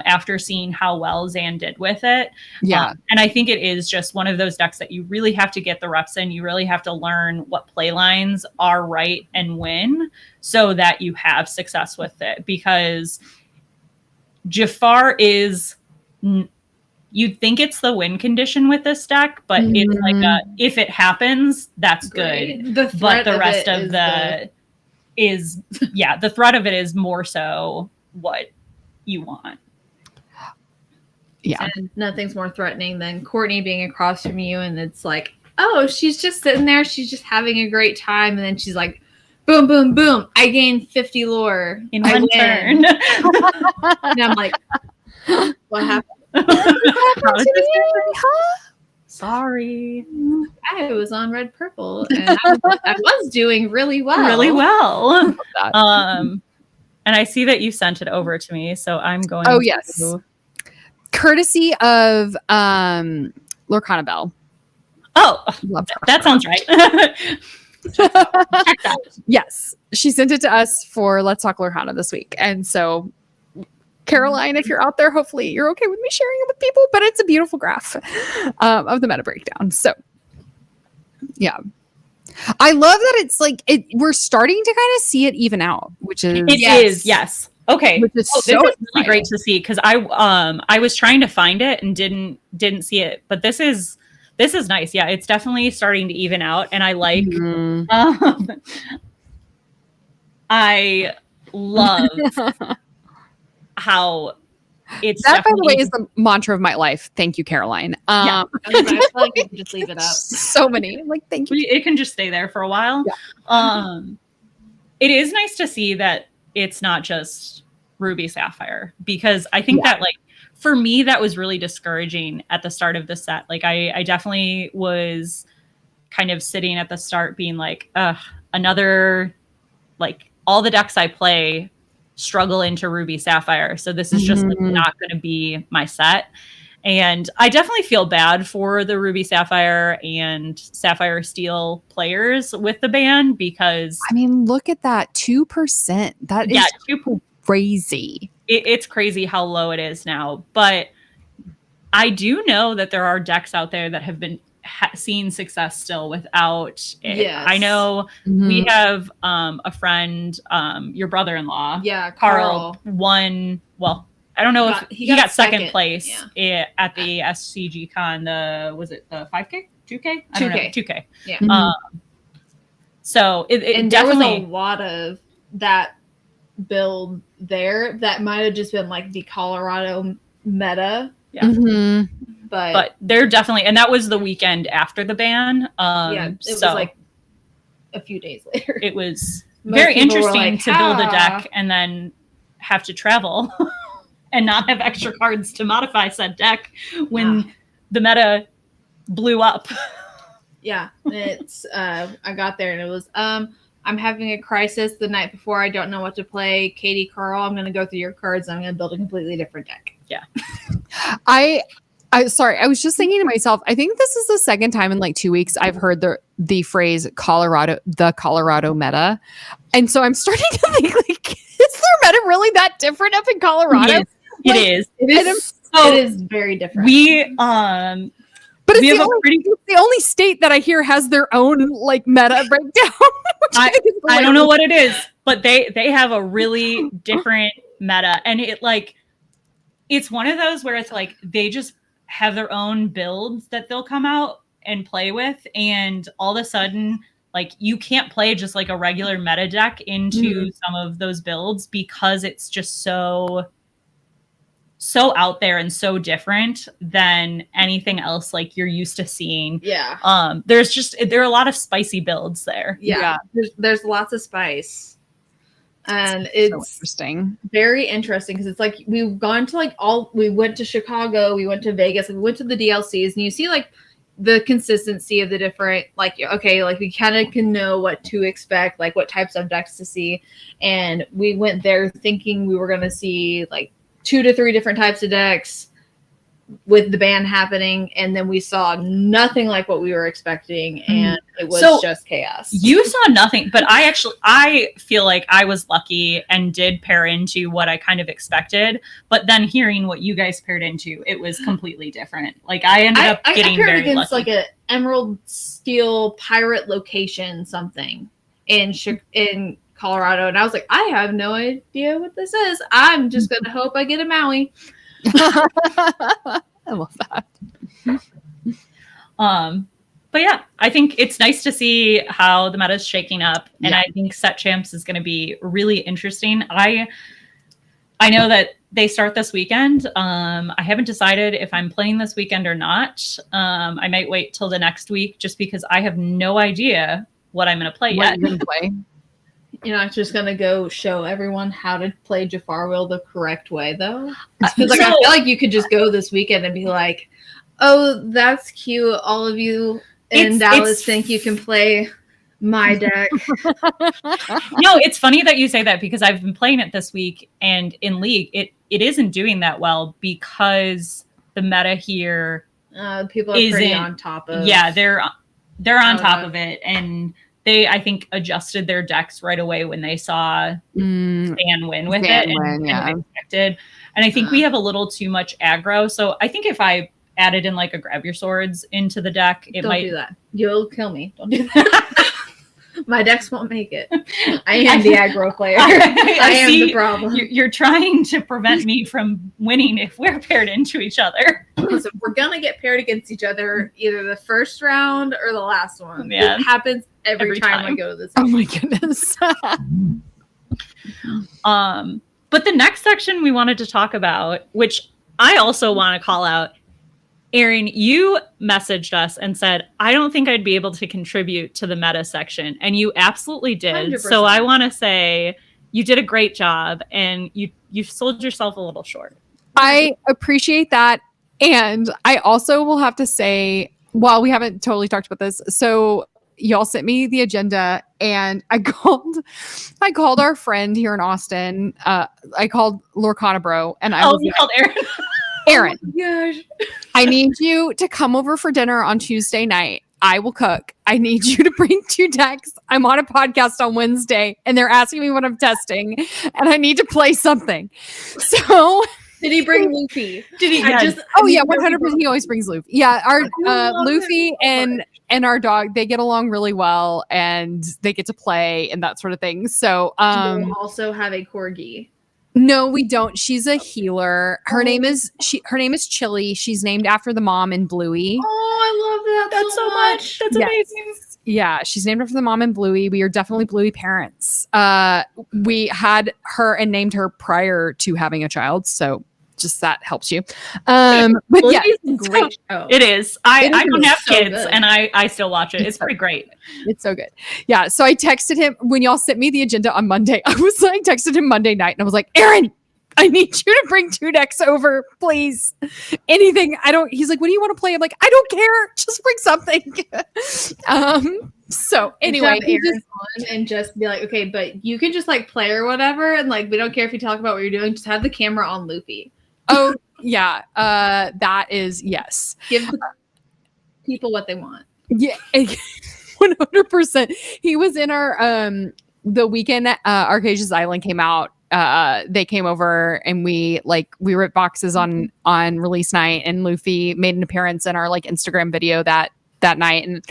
after seeing how well Zan did with it. Yeah. And I think it is just one of those decks that you really have to get the reps in. You really have to learn what play lines are right and win so that you have success with it. Because Jafar is, you'd think it's the win condition with this deck, but it's like if it happens, that's good. But the rest of the threat of it is more so what you want. Yeah. And nothing's more threatening than Courtney being across from you, and it's like, oh, she's just sitting there, she's just having a great time, and then she's like, boom, boom, boom. I gained 50 lore in one turn. And I'm like, what happened? Sorry. I was on red purple and I was doing really well. Really well. And I see that you sent it over to me, so I'm going Oh, to... yes. Courtesy of Lorcana Bell. Oh, that sounds right. Check that. Yes. She sent it to us for Let's Talk Lorcana this week. And so, Caroline, if you're out there, hopefully you're okay with me sharing it with people, but it's a beautiful graph of the meta breakdown. So, yeah. I love that it's like, we're starting to kind of see it even out, which is... It is, yes. Okay. Which is this is really great to see, because I was trying to find it and didn't see it, but this is nice. Yeah, it's definitely starting to even out, and I like I love how it's that, by the way, is the mantra of my life. Thank you, Caroline. I feel like you can just leave it up. So many. Like, thank you. It can just stay there for a while. Yeah. It is nice to see that it's not just Ruby Sapphire, because I think that, like, for me, that was really discouraging at the start of the set. Like, I definitely was kind of sitting at the start being like, another, like, all the decks I play struggle into Ruby Sapphire. So this is just like not going to be my set. And I definitely feel bad for the Ruby Sapphire and Sapphire Steel players with the ban, because... I mean, look at that, 2%. That is crazy. It's crazy how low it is now. But I do know that there are decks out there that have been seen success still without it. Yes. I know we have a friend, your brother-in-law, Carl won. Well, I don't know if he got second place at the SCG Con. Was it the 5K, 2K? I don't know, 2K. Yeah. So it and definitely, there was a lot of that build there that might have just been like the Colorado meta. Yeah. But they're definitely, and that was the weekend after the ban. It was like a few days later. It was very interesting to build a deck and then have to travel and not have extra cards to modify said deck when the meta blew up. Yeah, it's I got there and it was I'm having a crisis the night before. I don't know what to play. Katie, Carl, I'm going to go through your cards. I'm going to build a completely different deck. Yeah. I sorry, I was just thinking to myself, I think this is the second time in like 2 weeks I've heard the phrase the Colorado meta. And so I'm starting to think, like, is their meta really that different up in Colorado? It is. It is very different. But it's the only state that I hear has their own like meta breakdown. I don't know what it is, but they have a really different meta, and it's one of those where it's like they just have their own builds that they'll come out and play with, and all of a sudden, like, you can't play just like a regular meta deck into some of those builds because it's just so out there and so different than anything else like you're used to seeing. Yeah. There are a lot of spicy builds there. Yeah. There's lots of spice. And it's so interesting. Very interesting because it's like we've gone to we went to Chicago, we went to Vegas, and we went to the DLCs, and you see like the consistency of the different, like, okay, like we kind of can know what to expect, like what types of decks to see. And we went there thinking we were going to see like 2 to 3 different types of decks with the ban happening, and then we saw nothing like what we were expecting, and it was just chaos. You saw nothing, but I feel like I was lucky and did pair into what I kind of expected, but then hearing what you guys paired into, it was completely different. Like I ended up getting paired very against lucky. Like an Emerald Steel pirate location something in Colorado, and I was like, I have no idea what this is. I'm just gonna hope I get a Maui. I love that. But yeah, I think it's nice to see how the meta is shaking up, and I think Set Champs is going to be really interesting. I know that they start this weekend. I haven't decided if I'm playing this weekend or not. I might wait till the next week just because I have no idea what I'm going to play yet. You're gonna play. You're not just gonna go show everyone how to play Jafar Wheel the correct way, though. Because like I feel like you could just go this weekend and be like, "Oh, that's cute. All of you in Dallas think you can play my deck." No, it's funny that you say that because I've been playing it this week, and in League, it isn't doing that well because the meta here. People are pretty on top of. Yeah, they're on top of it, and they, I think, adjusted their decks right away when they saw Stan win with it and expected. And I think we have a little too much aggro. So I think if I added in like a grab your swords into the deck, it might do that. You'll kill me. Don't do that. My decks won't make it. I am the aggro player. I am the problem. You're trying to prevent me from winning if we're paired into each other. Listen, we're gonna get paired against each other either the first round or the last one. Yeah. It happens every time I go to this. Oh my goodness. But the next section we wanted to talk about, which I also want to call out, Erin, you messaged us and said, I don't think I'd be able to contribute to the meta section. And you absolutely did. 100%. So I want to say you did a great job and you sold yourself a little short. I appreciate that. And I also will have to say, well, we haven't totally talked about this. So y'all sent me the agenda and I called our friend here in Austin. I called Lorcana Bro and you called Erin. Erin, oh my gosh. I need you to come over for dinner on Tuesday night. I will cook. I need you to bring 2 decks. I'm on a podcast on Wednesday and they're asking me what I'm testing and I need to play something. So did he bring Luffy? Did he? 100%. He always brings Luffy. Yeah, our Luffy and our dog, they get along really well and they get to play and that sort of thing. So do you also have a corgi? No, we don't. She's a healer. Her name is Chili. She's named after the mom in Bluey. Oh, I love that. That's so much. That's amazing. Yeah, she's named after the mom in Bluey. We are definitely Bluey parents. We had her and named her prior to having a child, so just that helps you. But yeah, it's a great show. It is. I don't have kids and I still watch it. It's pretty great. It's so good. Yeah. So I texted him when y'all sent me the agenda on Monday. I was like, texted him Monday night and I was like, Erin, I need you to bring 2 decks over, please. Anything. He's like, what do you want to play? I'm like, I don't care. Just bring something. So anyway, and just be like, okay, but you can just like play or whatever. And like, we don't care if you talk about what you're doing. Just have the camera on Luffy. Oh yeah. That is yes. Give the people what they want. Yeah. 100%. He was in our, the weekend Arcasia's Island came out. They came over and we ripped boxes on release night and Luffy made an appearance in our like Instagram video that night. And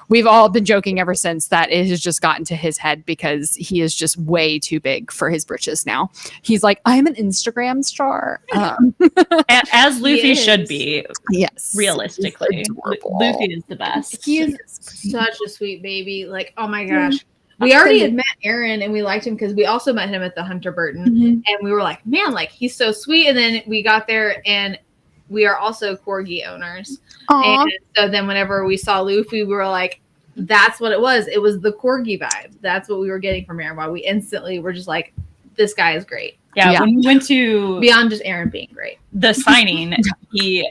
we've all been joking ever since that it has just gotten to his head because he is just way too big for his britches now. He's like, I'm an Instagram star. As Luffy should be. Yes. Realistically. Luffy is the best. He is such a sweet baby. Like, oh my gosh. We already had met Erin and we liked him because we also met him at the Hunter Burton. And we were like, man, like he's so sweet. And then we got there and we are also corgi owners. Aww. And so then whenever we saw Luffy, we were like, that's what it was. It was the corgi vibe. That's what we were getting from Erin. While we instantly were just like, this guy is great. Yeah. When we went to beyond just Erin being great, the signing, he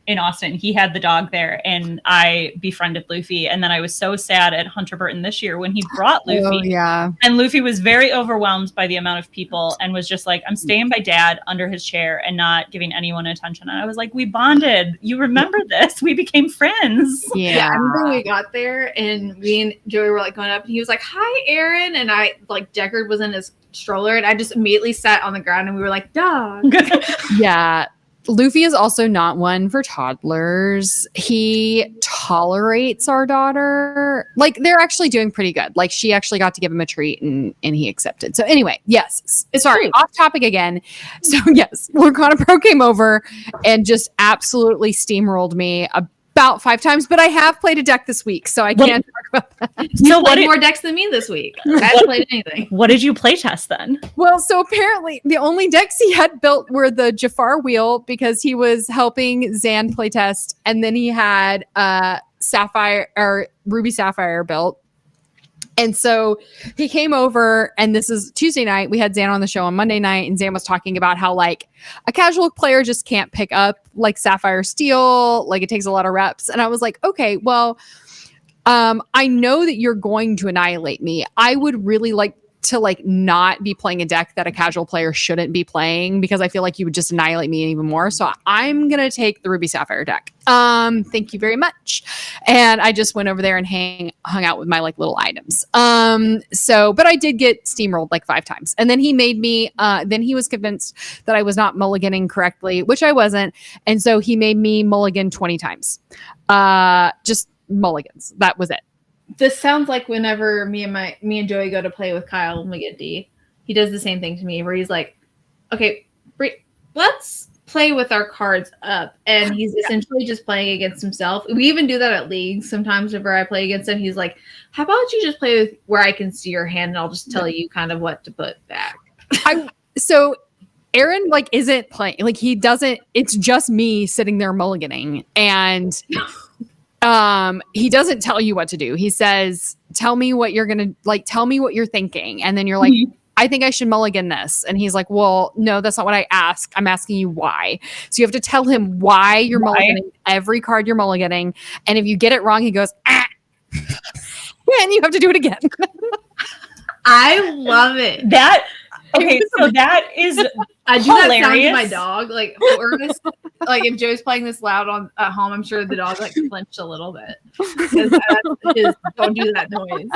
in Austin, he had the dog there and I befriended Luffy. And then I was so sad at Hunter Burton this year when he brought Luffy. Oh, yeah. And Luffy was very overwhelmed by the amount of people and was just like, I'm staying by dad under his chair and not giving anyone attention. And I was like, we bonded. You remember this? We became friends. Yeah. I remember we got there and me and Joey were like going up and he was like, hi, Erin. And I like Deckard was in his stroller and I just immediately sat on the ground and we were like, dog. Yeah. Luffy is also not one for toddlers. He tolerates our daughter. Like they're actually doing pretty good. Like she actually got to give him a treat and he accepted. So anyway, yes. Sorry, off topic again. So yes, Lorcana Pro came over and just absolutely steamrolled me about 5 times, but I have played a deck this week, so I can't talk about that. You played more decks than me this week. I haven't played anything. What did you play test then? Well, so apparently the only decks he had built were the Jafar wheel because he was helping Zan playtest, and then he had Sapphire or Ruby Sapphire built. And so he came over, and this is Tuesday night. We had Zan on the show on Monday night, and Zan was talking about how like a casual player just can't pick up like Sapphire Steel. Like it takes a lot of reps. And I was like, okay, well, I know that you're going to annihilate me. I would really like to like not be playing a deck that a casual player shouldn't be playing, because I feel like you would just annihilate me even more. So I'm going to take the Ruby Sapphire deck. Thank you very much. And I just went over there and hung out with my like little items. But I did get steamrolled like 5 times. And then he made me, then he was convinced that I was not mulliganing correctly, which I wasn't. And so he made me mulligan 20 times. Just mulligans. That was it. This sounds like whenever me and Joey go to play with Kyle when we get D, he does the same thing to me where he's like, okay, let's play with our cards up. And he's essentially just playing against himself. We even do that at leagues. Sometimes whenever I play against him, he's like, how about you just play with where I can see your hand and I'll just tell you kind of what to put back. So Erin like isn't playing, like he doesn't, it's just me sitting there mulliganing, and he doesn't tell you what to do. He says, tell me what you're going to like, tell me what you're thinking. And then you're like, I think I should mulligan this. And he's like, well, no, that's not what I ask. I'm asking you why. So you have to tell him why you're mulliganing every card you're mulliganing. And if you get it wrong, he goes, ah. And you have to do it again. I love it. Okay, so that is I do hilarious. that sound to my dog. Like Ernest, like if Joe's playing this loud at home, I'm sure the dog like flinched a little bit. Because don't do that noise.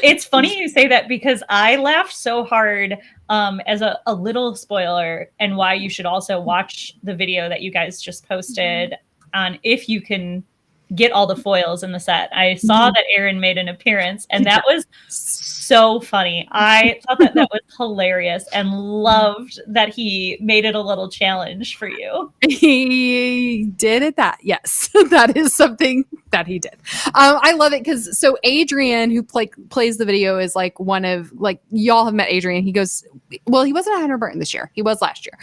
It's funny you say that, because I laughed so hard as a little spoiler, and why you should also watch the video that you guys just posted on if you can get all the foils in the set. I saw that Erin made an appearance, and that was so funny. I thought that was hilarious, and loved that he made it a little challenge for you. He did it. Yes, that is something that he did. I love it because so Adrian, who plays the video, is like one of like y'all have met Adrian. He goes, well, he wasn't at Hunter Burton this year. He was last year.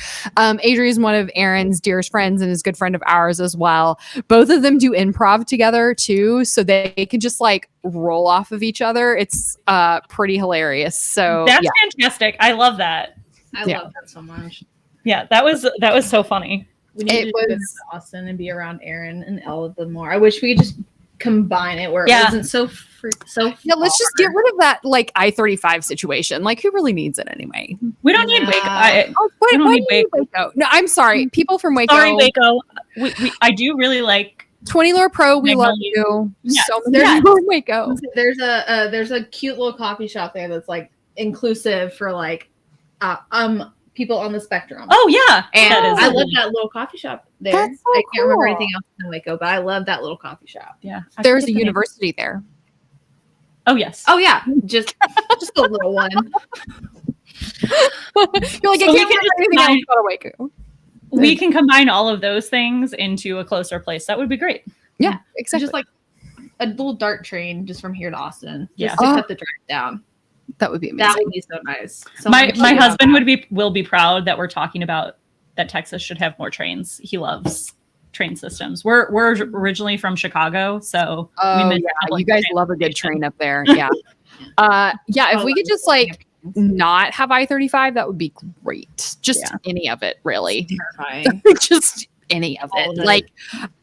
Adrian is one of Erin's dearest friends and is a good friend of ours as well. Both of them do improv together too, so they can just like roll off of each other. It's pretty hilarious. So that's fantastic. I love that. I love that so much. Yeah, that was so funny. We need to go to Austin and be around Erin and all of them more. I wish we could just combine it where it wasn't so let's just get rid of that like I-35 situation. Like, who really needs it anyway? We don't need Waco. We don't need Waco. No, I'm sorry, people from Waco. Sorry, Waco. I do really like 20 Lore Pro. We love you. Yes. So many people in Waco. There's a cute little coffee shop there that's like inclusive for like people on the spectrum. Oh yeah, and I love that little coffee shop there. That's so I can't cool. remember anything else in Waco, but I love that little coffee shop. Yeah, there's a university there. Oh yes. Oh yeah, just a little one. You're like, So I can't remember anything else about Waco. We can combine all of those things into a closer place. That would be great. Yeah, exactly. Just like a little DART train just from here to Austin, just Yeah. to cut the drive down. That would be amazing. That would be so nice. My husband will be proud that we're talking about that Texas should have more trains. He loves train systems. We're originally from Chicago, so you guys love a good train up there. Yeah. If we could just like not have I-35, that would be great. Just any of it, really. Terrifying. Just any of All it. of it. Like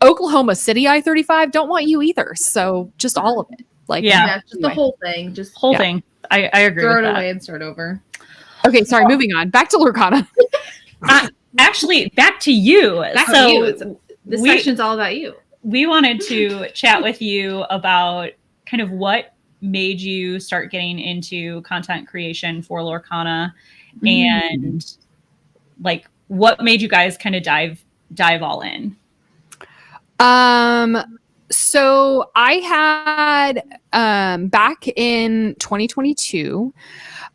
Oklahoma City I-35, don't want you either. So just all of it. Like Just the whole thing. Just whole thing. I agree throw with it that. away and start over. Okay, sorry, moving on. Back to Lorcana. Actually, back to you. Back to you. This section's all about you. We wanted to chat with you about kind of what made you start getting into content creation for Lorcana, and like what made you guys kind of dive all in. So I had back in 2022,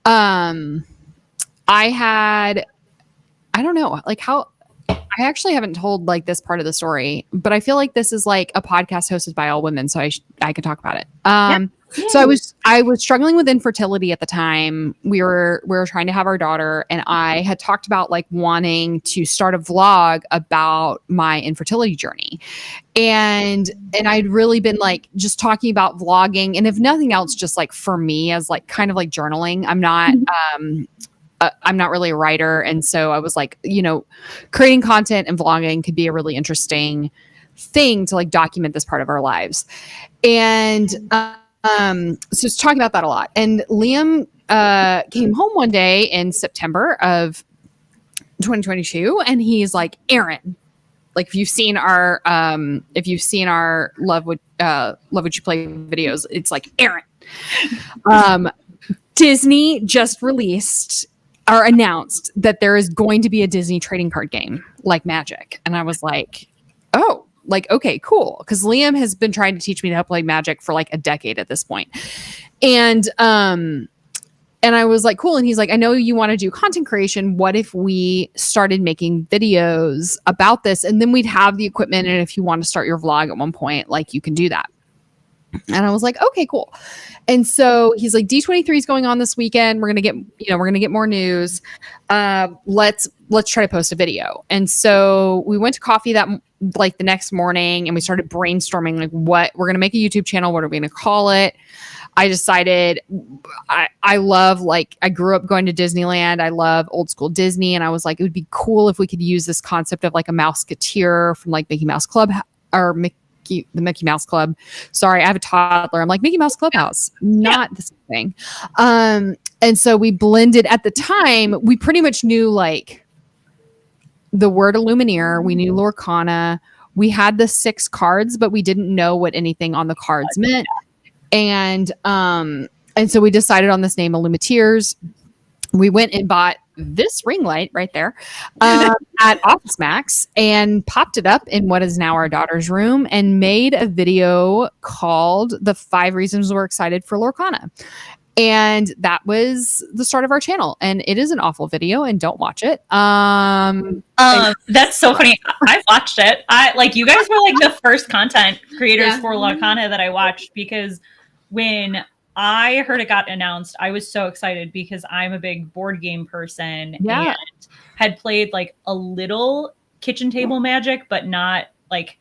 I don't know, like how I actually haven't told like this part of the story, but I feel like this is like a podcast hosted by all women, so I can talk about it. So I was struggling with infertility at the time. We were trying to have our daughter, and I had talked about like wanting to start a vlog about my infertility journey. And I'd really been like just talking about vlogging, and if nothing else, just like for me as like kind of like journaling. I'm not really a writer, and so I was like, creating content and vlogging could be a really interesting thing to like document this part of our lives. And so it's talking about that a lot. And Liam came home one day in September of 2022, and he's like, Erin, like if you've seen our Love What You Play videos, it's like, Erin, Disney just released or announced that there is going to be a Disney trading card game like Magic. And I was like, oh, like, okay, cool. Because Liam has been trying to teach me how to play Magic for like a decade at this point. And I was like, cool. And he's like, I know you want to do content creation. What if we started making videos about this? And then we'd have the equipment. And if you want to start your vlog at one point, like you can do that. And I was like, okay, cool. And so he's like, D23 is going on this weekend. We're going to get more news. Let's try to post a video. And so we went to coffee the next morning, and we started brainstorming like what we're going to make a YouTube channel. What are we going to call it? I decided I love, like, I grew up going to Disneyland. I love old school Disney. And I was like, it would be cool if we could use this concept of like a Mouseketeer from like Mickey Mouse Club or the Mickey Mouse Club. Sorry, I have a toddler. I'm like, Mickey Mouse Clubhouse, not the same thing. And so we blended. At the time, we pretty much knew like the word Illumineer. We knew Lorcana. We had the 6 cards, but we didn't know what anything on the cards meant. And so we decided on this name, Illumiteers. We went and bought this ring light right there at Office Max and popped it up in what is now our daughter's room and made a video called The 5 Reasons We're Excited for Lorcana. And that was the start of our channel. And it is an awful video, and don't watch it. That's so funny. I watched it. You guys were like the first content creators for Lorcana that I watched, because when I heard it got announced, I was so excited because I'm a big board game person and had played like a little kitchen table Magic, but not like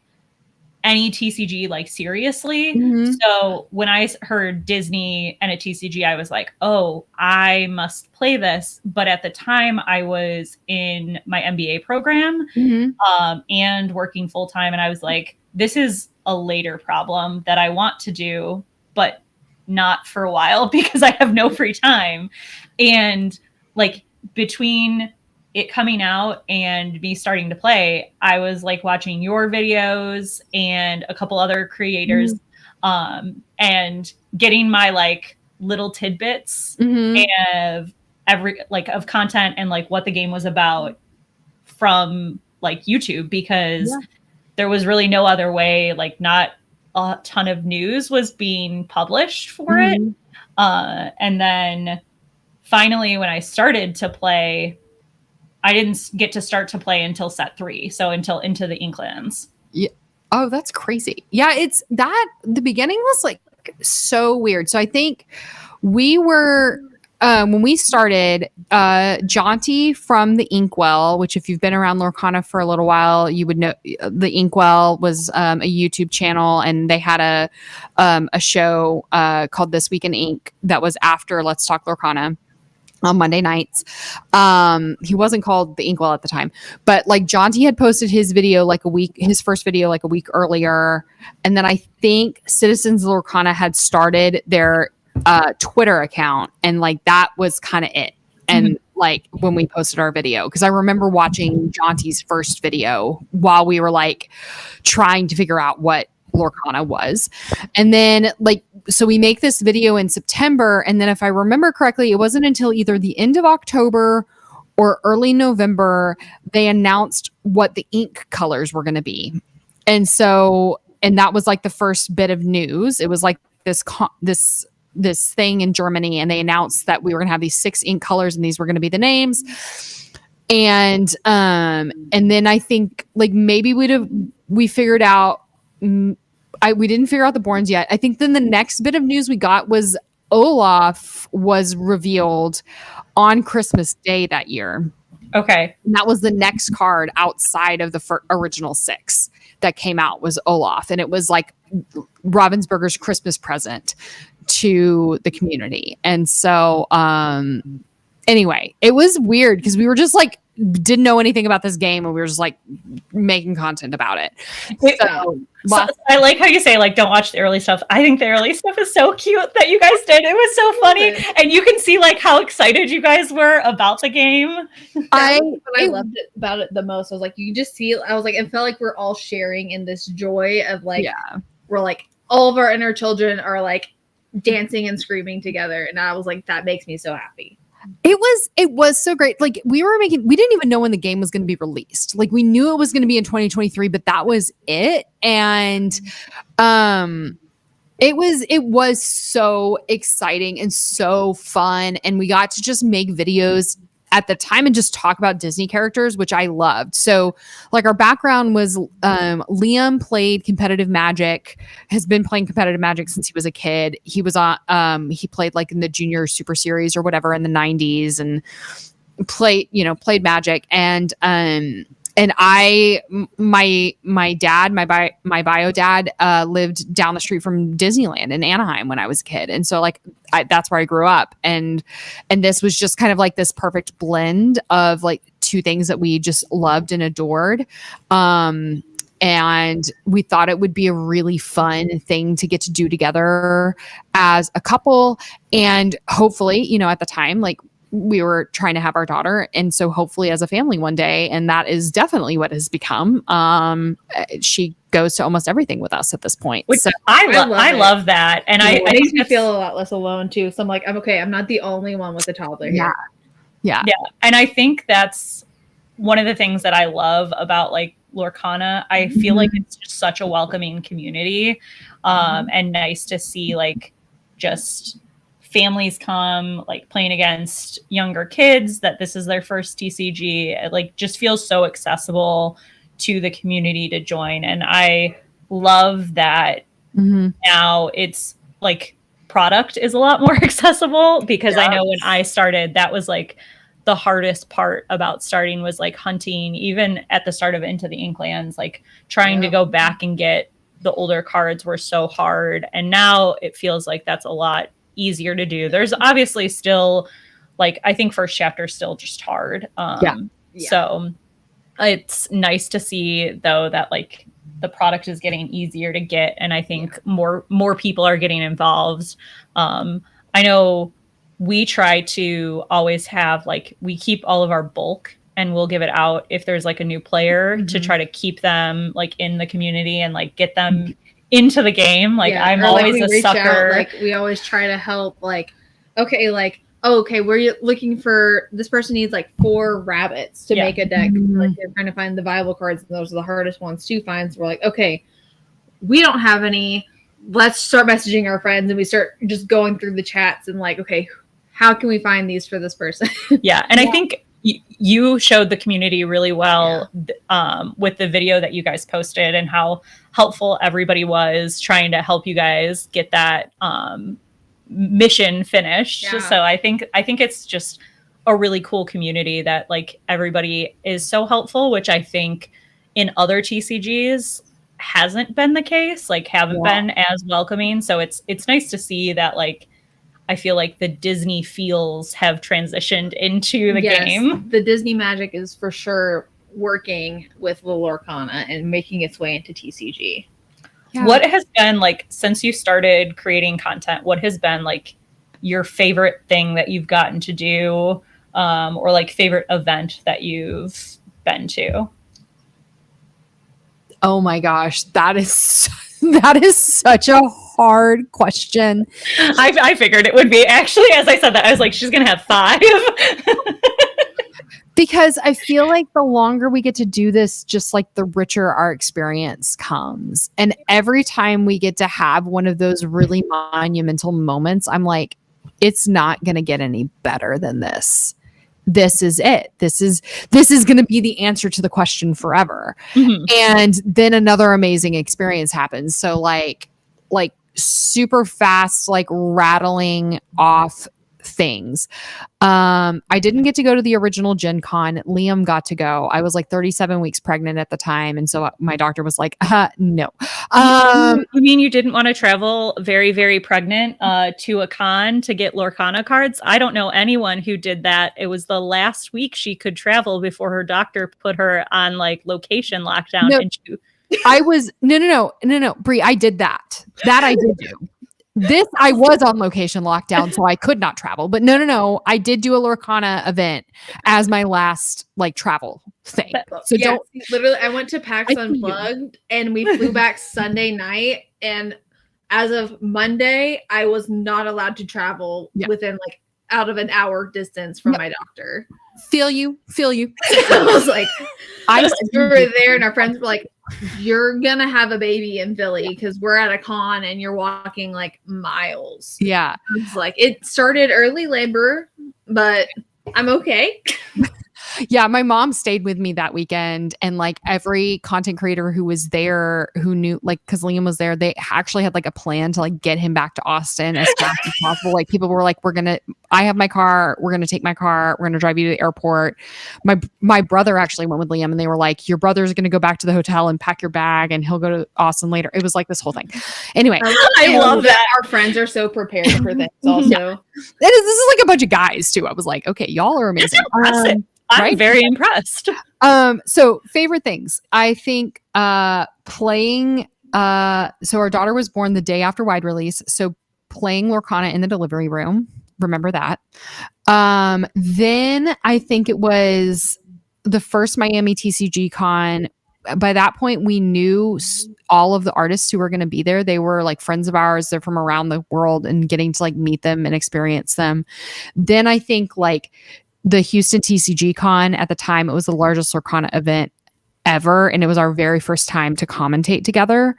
any TCG like seriously. Mm-hmm. So when I heard Disney and a TCG, I was like, oh, I must play this. But at the time I was in my MBA program and working full time. And I was like, this is a later problem that I want to do, but not for a while because I have no free time. And like between it coming out and me starting to play, I was like watching your videos and a couple other creators and getting my like little tidbits of of content and like what the game was about from like YouTube, because there was really no other way, like not a ton of news was being published for it. And then finally, when I started to play, I didn't get to start to play until set 3. So until Into the Inklands. Yeah. Oh, that's crazy. Yeah. It's that the beginning was like so weird. So I think we were, when we started, Jaunty from the Inkwell, which if you've been around Lorcana for a little while, you would know the Inkwell was a YouTube channel, and they had a show called This Week in Ink that was after Let's Talk Lorcana on Monday nights. He wasn't called the Inkwell at the time, but like Jaunty had posted his first video like a week earlier. And then I think Citizens of Lorcana had started their Twitter account, and like that was kind of it. And like when we posted our video, because I remember watching Jaunty's first video while we were like trying to figure out what Lorcana was. And then so we make this video in September, and then if I remember correctly, it wasn't until either the end of October or early November they announced what the ink colors were going to be. And that was like the first bit of news. It was like this thing in Germany, and they announced that we were going to have these 6 ink colors, and these were going to be the names. And then I think like maybe we figured out we didn't figure out the Borns yet. I think then the next bit of news we got was Olaf was revealed on Christmas Day that year. Okay. And that was the next card outside of the original 6 that came out was Olaf. And it was like Ravensburger's Christmas present to the community. And so, anyway, it was weird because we were just like, didn't know anything about this game and we were just like making content about it. So I like how you say like don't watch the early stuff. I think the early stuff is so cute that you guys did. It was so funny. And you can see like how excited you guys were about the game. I loved it about it the most. I was like, you just see, I was like, it felt like we're all sharing in this joy of like, we're like all of our inner children are like dancing and screaming together. And I was like, that makes me so happy. It was so great. Like we didn't even know when the game was going to be released. Like we knew it was going to be in 2023, but that was it. And it was so exciting and so fun. And we got to just make videos at the time and just talk about Disney characters, which I loved. So like our background was Liam played competitive Magic, has been playing competitive Magic since he was a kid. He was on he played like in the Junior Super Series or whatever in the 90s and played Magic. And my dad, my bio dad lived down the street from Disneyland in Anaheim when I was a kid. And so like that's where I grew up. And this was just kind of like this perfect blend of like two things that we just loved and adored. And we thought it would be a really fun thing to get to do together as a couple. And hopefully, at the time, like we were trying to have our daughter. And so hopefully as a family one day, and that is definitely what has become. She goes to almost everything with us at this point. Which so I love that. And it makes me feel a lot less alone too. So I'm like, I'm okay. I'm not the only one with a toddler here. Yeah. And I think that's one of the things that I love about like Lorcana. I feel like it's just such a welcoming community. And nice to see like just families come like playing against younger kids that this is their first TCG. It like just feels so accessible to the community to join. And I love that now it's like product is a lot more accessible because I know when I started, that was like the hardest part about starting was like hunting, even at the start of Into the Inklands, like trying to go back and get the older cards were so hard. And now it feels like that's a lot easier to do. There's obviously still like I think first chapter is still just hard. So it's nice to see though that like the product is getting easier to get, and I think more people are getting involved. I know we try to always have like we keep all of our bulk and we'll give it out if there's like a new player to try to keep them like in the community and like get them into the game. Like I'm always a sucker. Like we always try to help like, okay, like, we're looking for this person needs like 4 rabbits to make a deck. Like they're trying to find the viable cards. And those are the hardest ones to find. So we're like, okay, we don't have any. Let's start messaging our friends. And we start just going through the chats and like, okay, how can we find these for this person? And I think you showed the community really well with the video that you guys posted and how helpful everybody was trying to help you guys get that mission finished. So I think it's just a really cool community that like everybody is so helpful, which I think in other TCGs hasn't been the case, like haven't been as welcoming. So it's nice to see that like I feel like the Disney feels have transitioned into the game. The Disney magic is for sure working with the Lorcana and making its way into TCG. What has been like, since you started creating content, what has been like your favorite thing that you've gotten to do or like favorite event that you've been to? Oh my gosh, that is such a hard question. I figured it would be. Actually, as I said that, I was like, she's going to have 5. Because I feel like the longer we get to do this, just like the richer our experience comes. And every time we get to have one of those really monumental moments, I'm like, it's not going to get any better than this. this is it. This is going to be the answer to the question forever. And then another amazing experience happens. So like super fast, like rattling off things. I didn't get to go to the original Gen Con. Liam got to go. I was like 37 weeks pregnant at the time. And so my doctor was like, no. You mean you didn't want to travel very, very pregnant to a con to get Lorcana cards? I don't know anyone who did that. It was the last week she could travel before her doctor put her on like location lockdown. No, and I was, no, Bri, I did that. That I did do. This, I was on location lockdown, so I could not travel. But no. I did do a Lorcana event as my last like travel thing. So literally, I went to PAX Unplugged and we flew back Sunday night. And as of Monday, I was not allowed to travel within like out of an hour distance from my doctor. Feel you. I was like, we were there and our friends were like, you're gonna have a baby in Philly because we're at a con and you're walking like miles. Yeah. It's like it started early labor, but I'm okay. Yeah, my mom stayed with me that weekend, and like every content creator who was there who knew, like, because Liam was there, they actually had like a plan to like get him back to Austin as fast as possible. Like people were like, I have my car, we're gonna take my car, we're gonna drive you to the airport. My brother actually went with Liam, and they were like, your brother's gonna go back to the hotel and pack your bag, and he'll go to Austin later. It was like this whole thing. Anyway, I love that our friends are so prepared for things. Also, this is like a bunch of guys too. I was like, okay, y'all are amazing. I'm very impressed. So favorite things, I think, playing, so our daughter was born the day after wide release. So playing Lorcana in the delivery room, remember that. Then I think it was the first Miami TCG Con. By that point, we knew all of the artists who were going to be there. They were like friends of ours. They're from around the world, and getting to like meet them and experience them. Then I think like the Houston TCG Con, at the time, it was the largest Lorcana event ever, and it was our very first time to commentate together.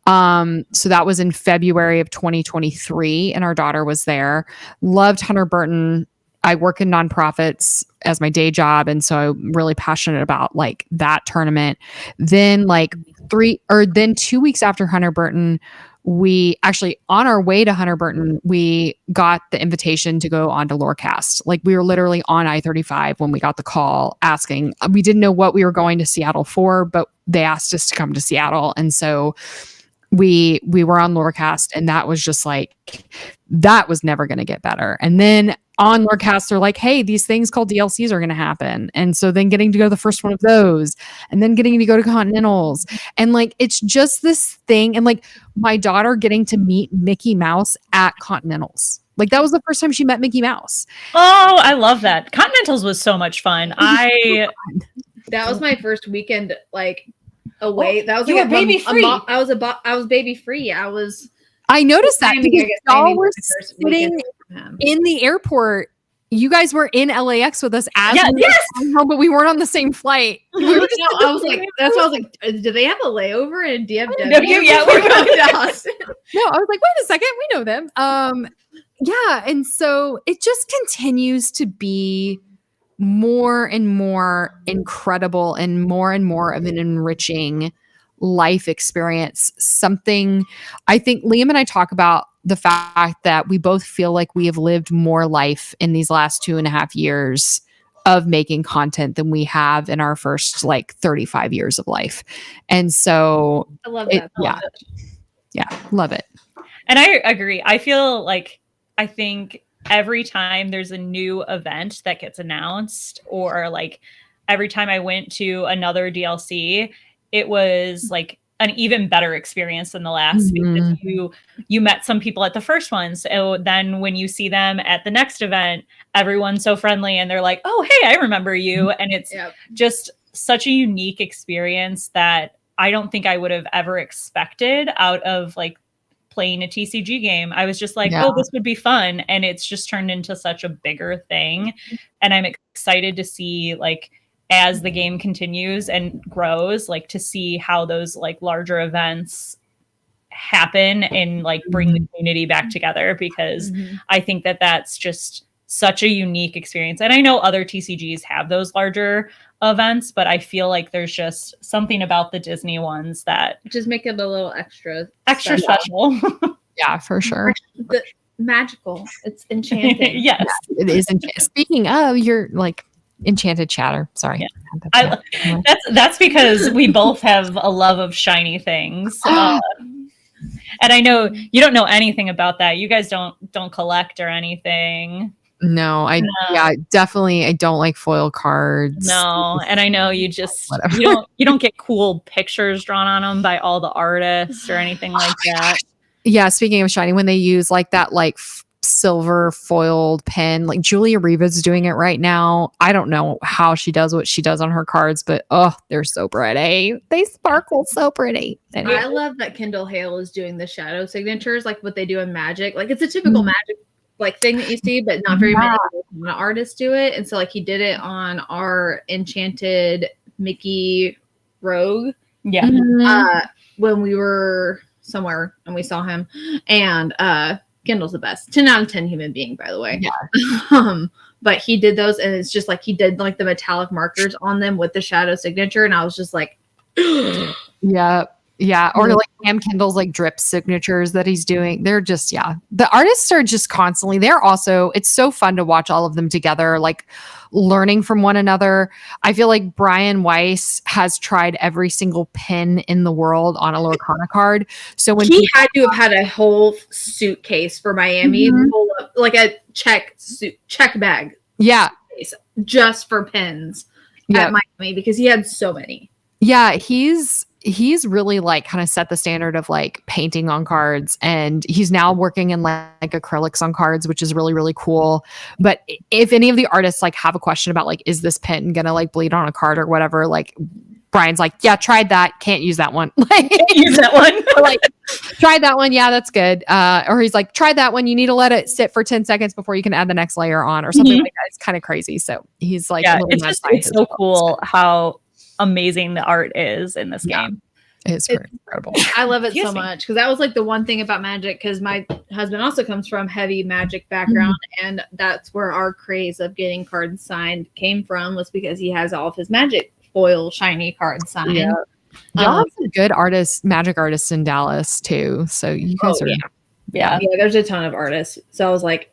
So that was in February of 2023, and our daughter was there. Loved Hunter Burton. I work in nonprofits as my day job, and so I'm really passionate about like that tournament. Then like 2 weeks after Hunter Burton, we actually, on our way to Hunter Burton, we got the invitation to go on to Lorecast. Like we were literally on I-35 when we got the call asking. We didn't know what we were going to Seattle for, but they asked us to come to Seattle. And so we were on Lorecast, and that was just like, that was never going to get better. And then on Lorecast, they're like, hey, these things called DLCs are going to happen. And so then getting to go to the first one of those, and then getting to go to Continentals. And like, it's just this thing. And like my daughter getting to meet Mickey Mouse at Continentals. Like that was the first time she met Mickey Mouse. Oh, I love that. Continentals was so much fun. That was my first weekend like away. That was like baby free. I was baby free. I noticed that because y'all were sitting in the airport. You guys were in LAX with us as we were coming home, but we weren't on the same flight. I was like, that's why I was like, do they have a layover in DFW? Yeah, we're going to Austin. No, I was like, wait a second, we know them. Yeah, and so it just continues to be more and more incredible and more of an enriching life experience. Something I think Liam and I talk about, the fact that we both feel like we have lived more life in these last 2.5 years of making content than we have in our first like 35 years of life. And so I love that. Love it. And I agree. I feel like, I think every time there's a new event that gets announced, or like every time I went to another DLC, it was like an even better experience than the last, because you met some people at the first one. So then when you see them at the next event, everyone's so friendly and they're like, oh, hey, I remember you. And it's just such a unique experience that I don't think I would have ever expected out of like playing a TCG game. I was just like, oh, this would be fun. And it's just turned into such a bigger thing. And I'm excited to see, like, as the game continues and grows, like to see how those like larger events happen and like bring the community back together, because I think that that's just such a unique experience. And I know other TCGs have those larger events, but I feel like there's just something about the Disney ones that just make it a little extra special. Yeah, for sure. Magical. It's enchanting. Yes, it is. Speaking of, you're like Enchanted Chatter. Sorry. Yeah. That's because we both have a love of shiny things. And I know you don't know anything about that. You guys don't collect or anything. No, definitely. I don't like foil cards. No, and I know you don't get cool pictures drawn on them by all the artists or anything like that. Yeah, speaking of shiny, when they use like that like silver foiled pen, like Julia Riva's doing it right now. I don't know how she does what she does on her cards, but they're so pretty. They sparkle so pretty. Anyway. I love that Kendall Hale is doing the shadow signatures, like what they do in Magic. Like it's a typical Magic like thing that you see, but not very many artists do it. And so like he did it on our Enchanted Mickey Rogue. Yeah. When we were somewhere and we saw him, and Kendall's the best. 10 out of 10 human being, by the way. Yeah. But he did those, and it's just like he did like the metallic markers on them with the shadow signature, and I was just like, yeah. Yeah. Or like Cam Kendall's like drip signatures that he's doing. They're just, the artists are just constantly, it's so fun to watch all of them together, like learning from one another. I feel like Brian Weiss has tried every single pen in the world on a Lorcana card. So when he had to have had a whole suitcase for Miami, full of, like a check bag. Yeah. Just for pens at Miami, because he had so many. Yeah. He's really like kind of set the standard of like painting on cards, and he's now working in like acrylics on cards, which is really, really cool. But if any of the artists like have a question about like, is this pen gonna like bleed on a card or whatever, like Brian's like, yeah, tried that. Can't use that one. Like, can't use that one. Like, tried that one. Yeah, that's good. Or he's like, tried that one. You need to let it sit for 10 seconds before you can add the next layer on or something like that. It's kind of crazy. So he's like, it's so cool how amazing the art is in this game. It's incredible. I love it so much, because that was like the one thing about Magic, because my husband also comes from heavy Magic background, and that's where our craze of getting cards signed came from, was because he has all of his Magic foil shiny cards signed. Yeah. Y'all have some good artists, Magic artists in Dallas too. So you guys are yeah, there's a ton of artists. So I was like,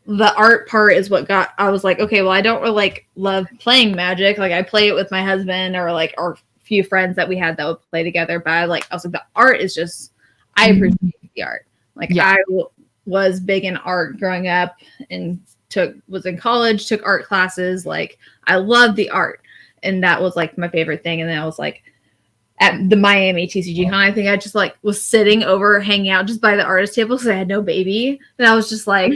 the art part is what I was like, okay, well, I don't really like love playing Magic. Like I play it with my husband or like our few friends that we had that would play together. But I was like, the art is just, I appreciate the art. Like I was big in art growing up and was in college, took art classes. Like I love the art. And that was like my favorite thing. And then I was like, at the Miami TCG Con, I think I just like was sitting over, hanging out just by the artist table because I had no baby. And I was just like,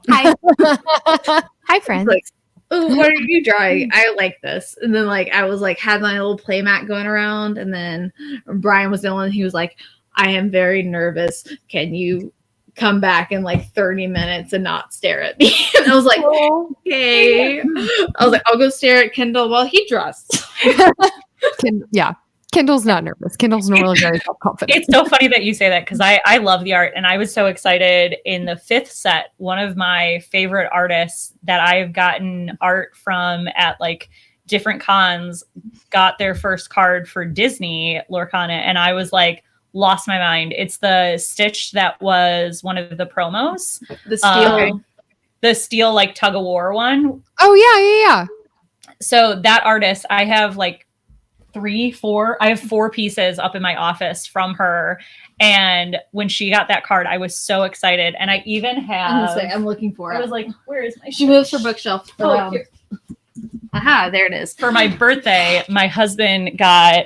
hi. Hi, friends. Like, oh, what are you drawing? I like this. And then like I was like had my little play mat going around, and then Brian was the one. He was like, I am very nervous. Can you come back in like 30 minutes and not stare at me? And I was like, okay. I was like, I'll go stare at Kendall while he draws. Kendall's not nervous. Kendall's normally very self-confident. It's so funny that you say that, because I love the art, and I was so excited in the 5th set. One of my favorite artists that I've gotten art from at like different cons got their first card for Disney Lorcana, and I was like, lost my mind. It's the Stitch that was one of the promos. The steel like tug of war one. Oh yeah. So that artist, I have like I have 4 pieces up in my office from her. And when she got that card, I was so excited. And I even have, I'm looking for it. I was like, where is my She moves her bookshelf around. Aha, there it is. For my birthday, my husband got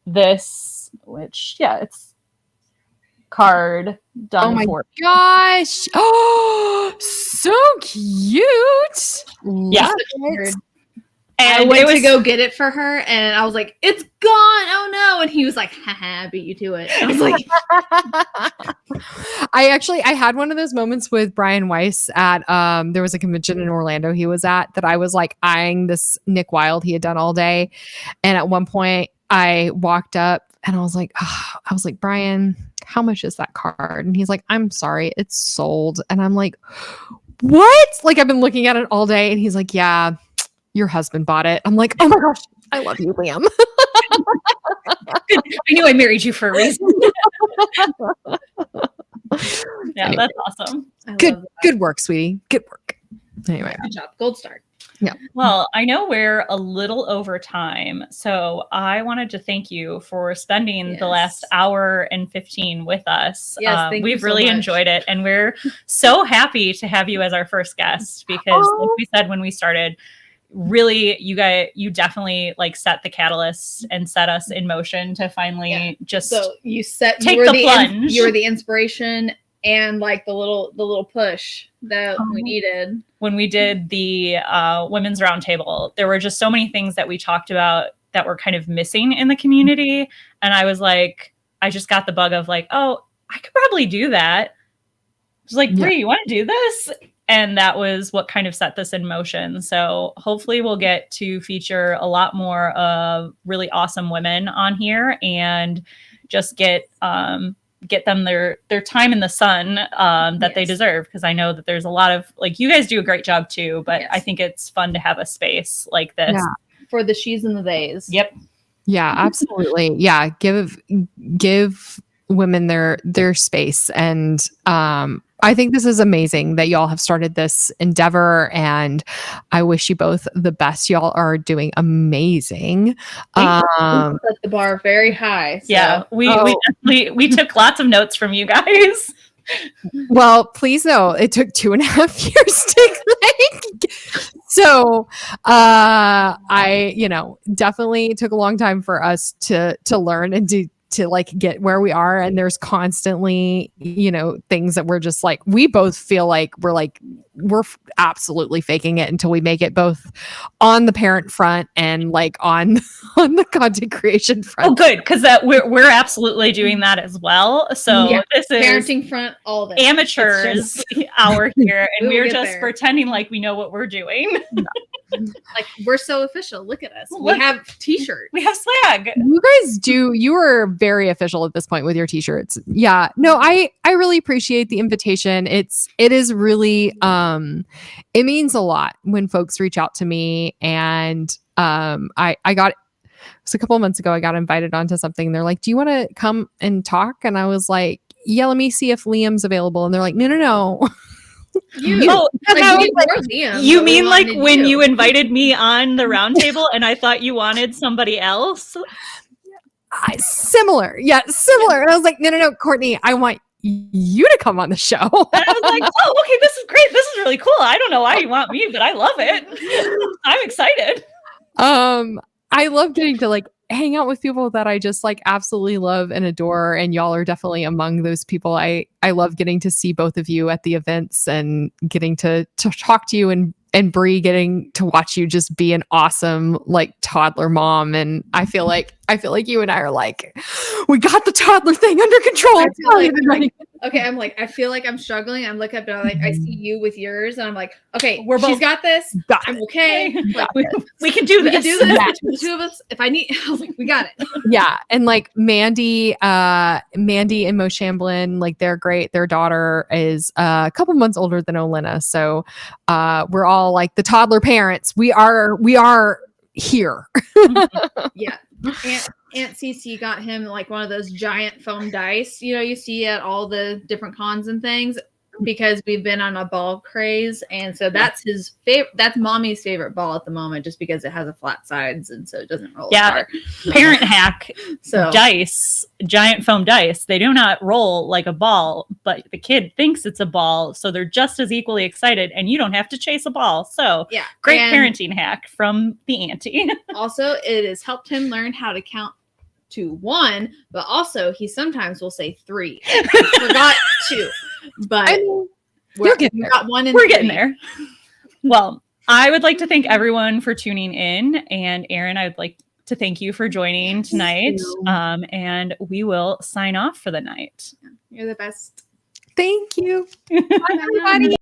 this, which it's card done. Oh my for gosh. Oh, so cute. Yeah. And I went to go get it for her, and I was like, it's gone. Oh no. And he was like, haha, beat you to it. I was like, I had one of those moments with Brian Weiss at there was a convention in Orlando he was at, that I was like eyeing this Nick Wilde he had done all day. And at one point I walked up and I was like, Brian, how much is that card? And he's like, I'm sorry, it's sold. And I'm like, what? Like, I've been looking at it all day. And he's like, yeah, your husband bought it. I'm like, oh my gosh, I love you, Liam. I knew I married you for a reason. Yeah, Anyway. that's awesome. Good work, sweetie. Good work. Anyway. Good job. Gold star. Yeah. Well, I know we're a little over time, so I wanted to thank you for spending the last hour and 15 with us. Yes, thank we've you so really much. enjoyed it, and we're so happy to have you as our first guest because, like we said when we started, really, you definitely like set the catalyst and set us in motion to finally just So you take were the plunge. You were the inspiration and like the little push that we needed. When we did the women's roundtable, there were just so many things that we talked about that were kind of missing in the community. And I was like, I just got the bug of like, oh, I could probably do that. Just like, Bri, you want to do this? And that was what kind of set this in motion. So hopefully we'll get to feature a lot more of really awesome women on here and just get them their time in the sun that they deserve. Because I know that there's a lot of, like, you guys do a great job too, but I think it's fun to have a space like this. Yeah. For the she's and the theys. Yep. Yeah, absolutely. Yeah. Give women their space. And I think this is amazing that y'all have started this endeavor, and I wish you both the best. Y'all are doing amazing. Set the bar very high. So. Yeah, we took lots of notes from you guys. Well, please know it took 2.5 years to like. So, I definitely took a long time for us to learn and to like get where we are. And there's constantly, things that we're just like, we both feel like we're absolutely faking it until we make it both on the parent front and like on the content creation front. Oh, good. Because we're absolutely doing that as well. So this is parenting front, all of it. Amateurs hour here. And we're just there. pretending like we know what we're doing. Like, we're so official. Look at us. Look. We have t-shirts. We have swag. You are very official at this point with your t-shirts. Yeah. No, I really appreciate the invitation. It is really, it means a lot when folks reach out to me, and, I got, it was a couple of months ago, I got invited onto something. They're like, do you want to come and talk? And I was like, yeah, let me see if Liam's available. And they're like, no. You mean like when you invited me on the roundtable and I thought you wanted somebody else? Similar. And I was like, no, Courtney, I want you to come on the show. And I was like, oh, okay, this is great. This is really cool. I don't know why you want me, but I love it. I'm excited. I love getting to like hang out with people that I just like absolutely love and adore. And y'all are definitely among those people. I love getting to see both of you at the events and getting to talk to you, and Bri getting to watch you just be an awesome like toddler mom. And I feel like you and I are like, we got the toddler thing under control. I feel like I'm struggling. I'm looking up and I'm like, I see you with yours, and I'm like, okay, she's got this. I'm okay. Like, we can do this. We can do this. Yeah. The two of us. If I need, I was like, we got it. Yeah. And like Mandy and Mo Shamblin, like they're great. Their daughter is a couple months older than Olena. So we're all like the toddler parents. We are here. Yeah. Aunt Cece got him like one of those giant foam dice, you see at all the different cons and things, because we've been on a ball craze. And so that's his favorite. That's mommy's favorite ball at the moment, just because it has a flat sides and so it doesn't roll. Yeah. Parent hack. So dice, giant foam dice, they do not roll like a ball, but the kid thinks it's a ball. So they're just as equally excited, and you don't have to chase a ball. So yeah, great parenting hack from the auntie. Also, it has helped him learn how to count to 1, but also he sometimes will say 3. I forgot 2, but we're getting got 1 and we're 3. getting there. Well, I would like to thank everyone for tuning in, and Erin, I would like to thank you for joining tonight. And we will sign off for the night. You're the best. Thank you. Bye, everybody.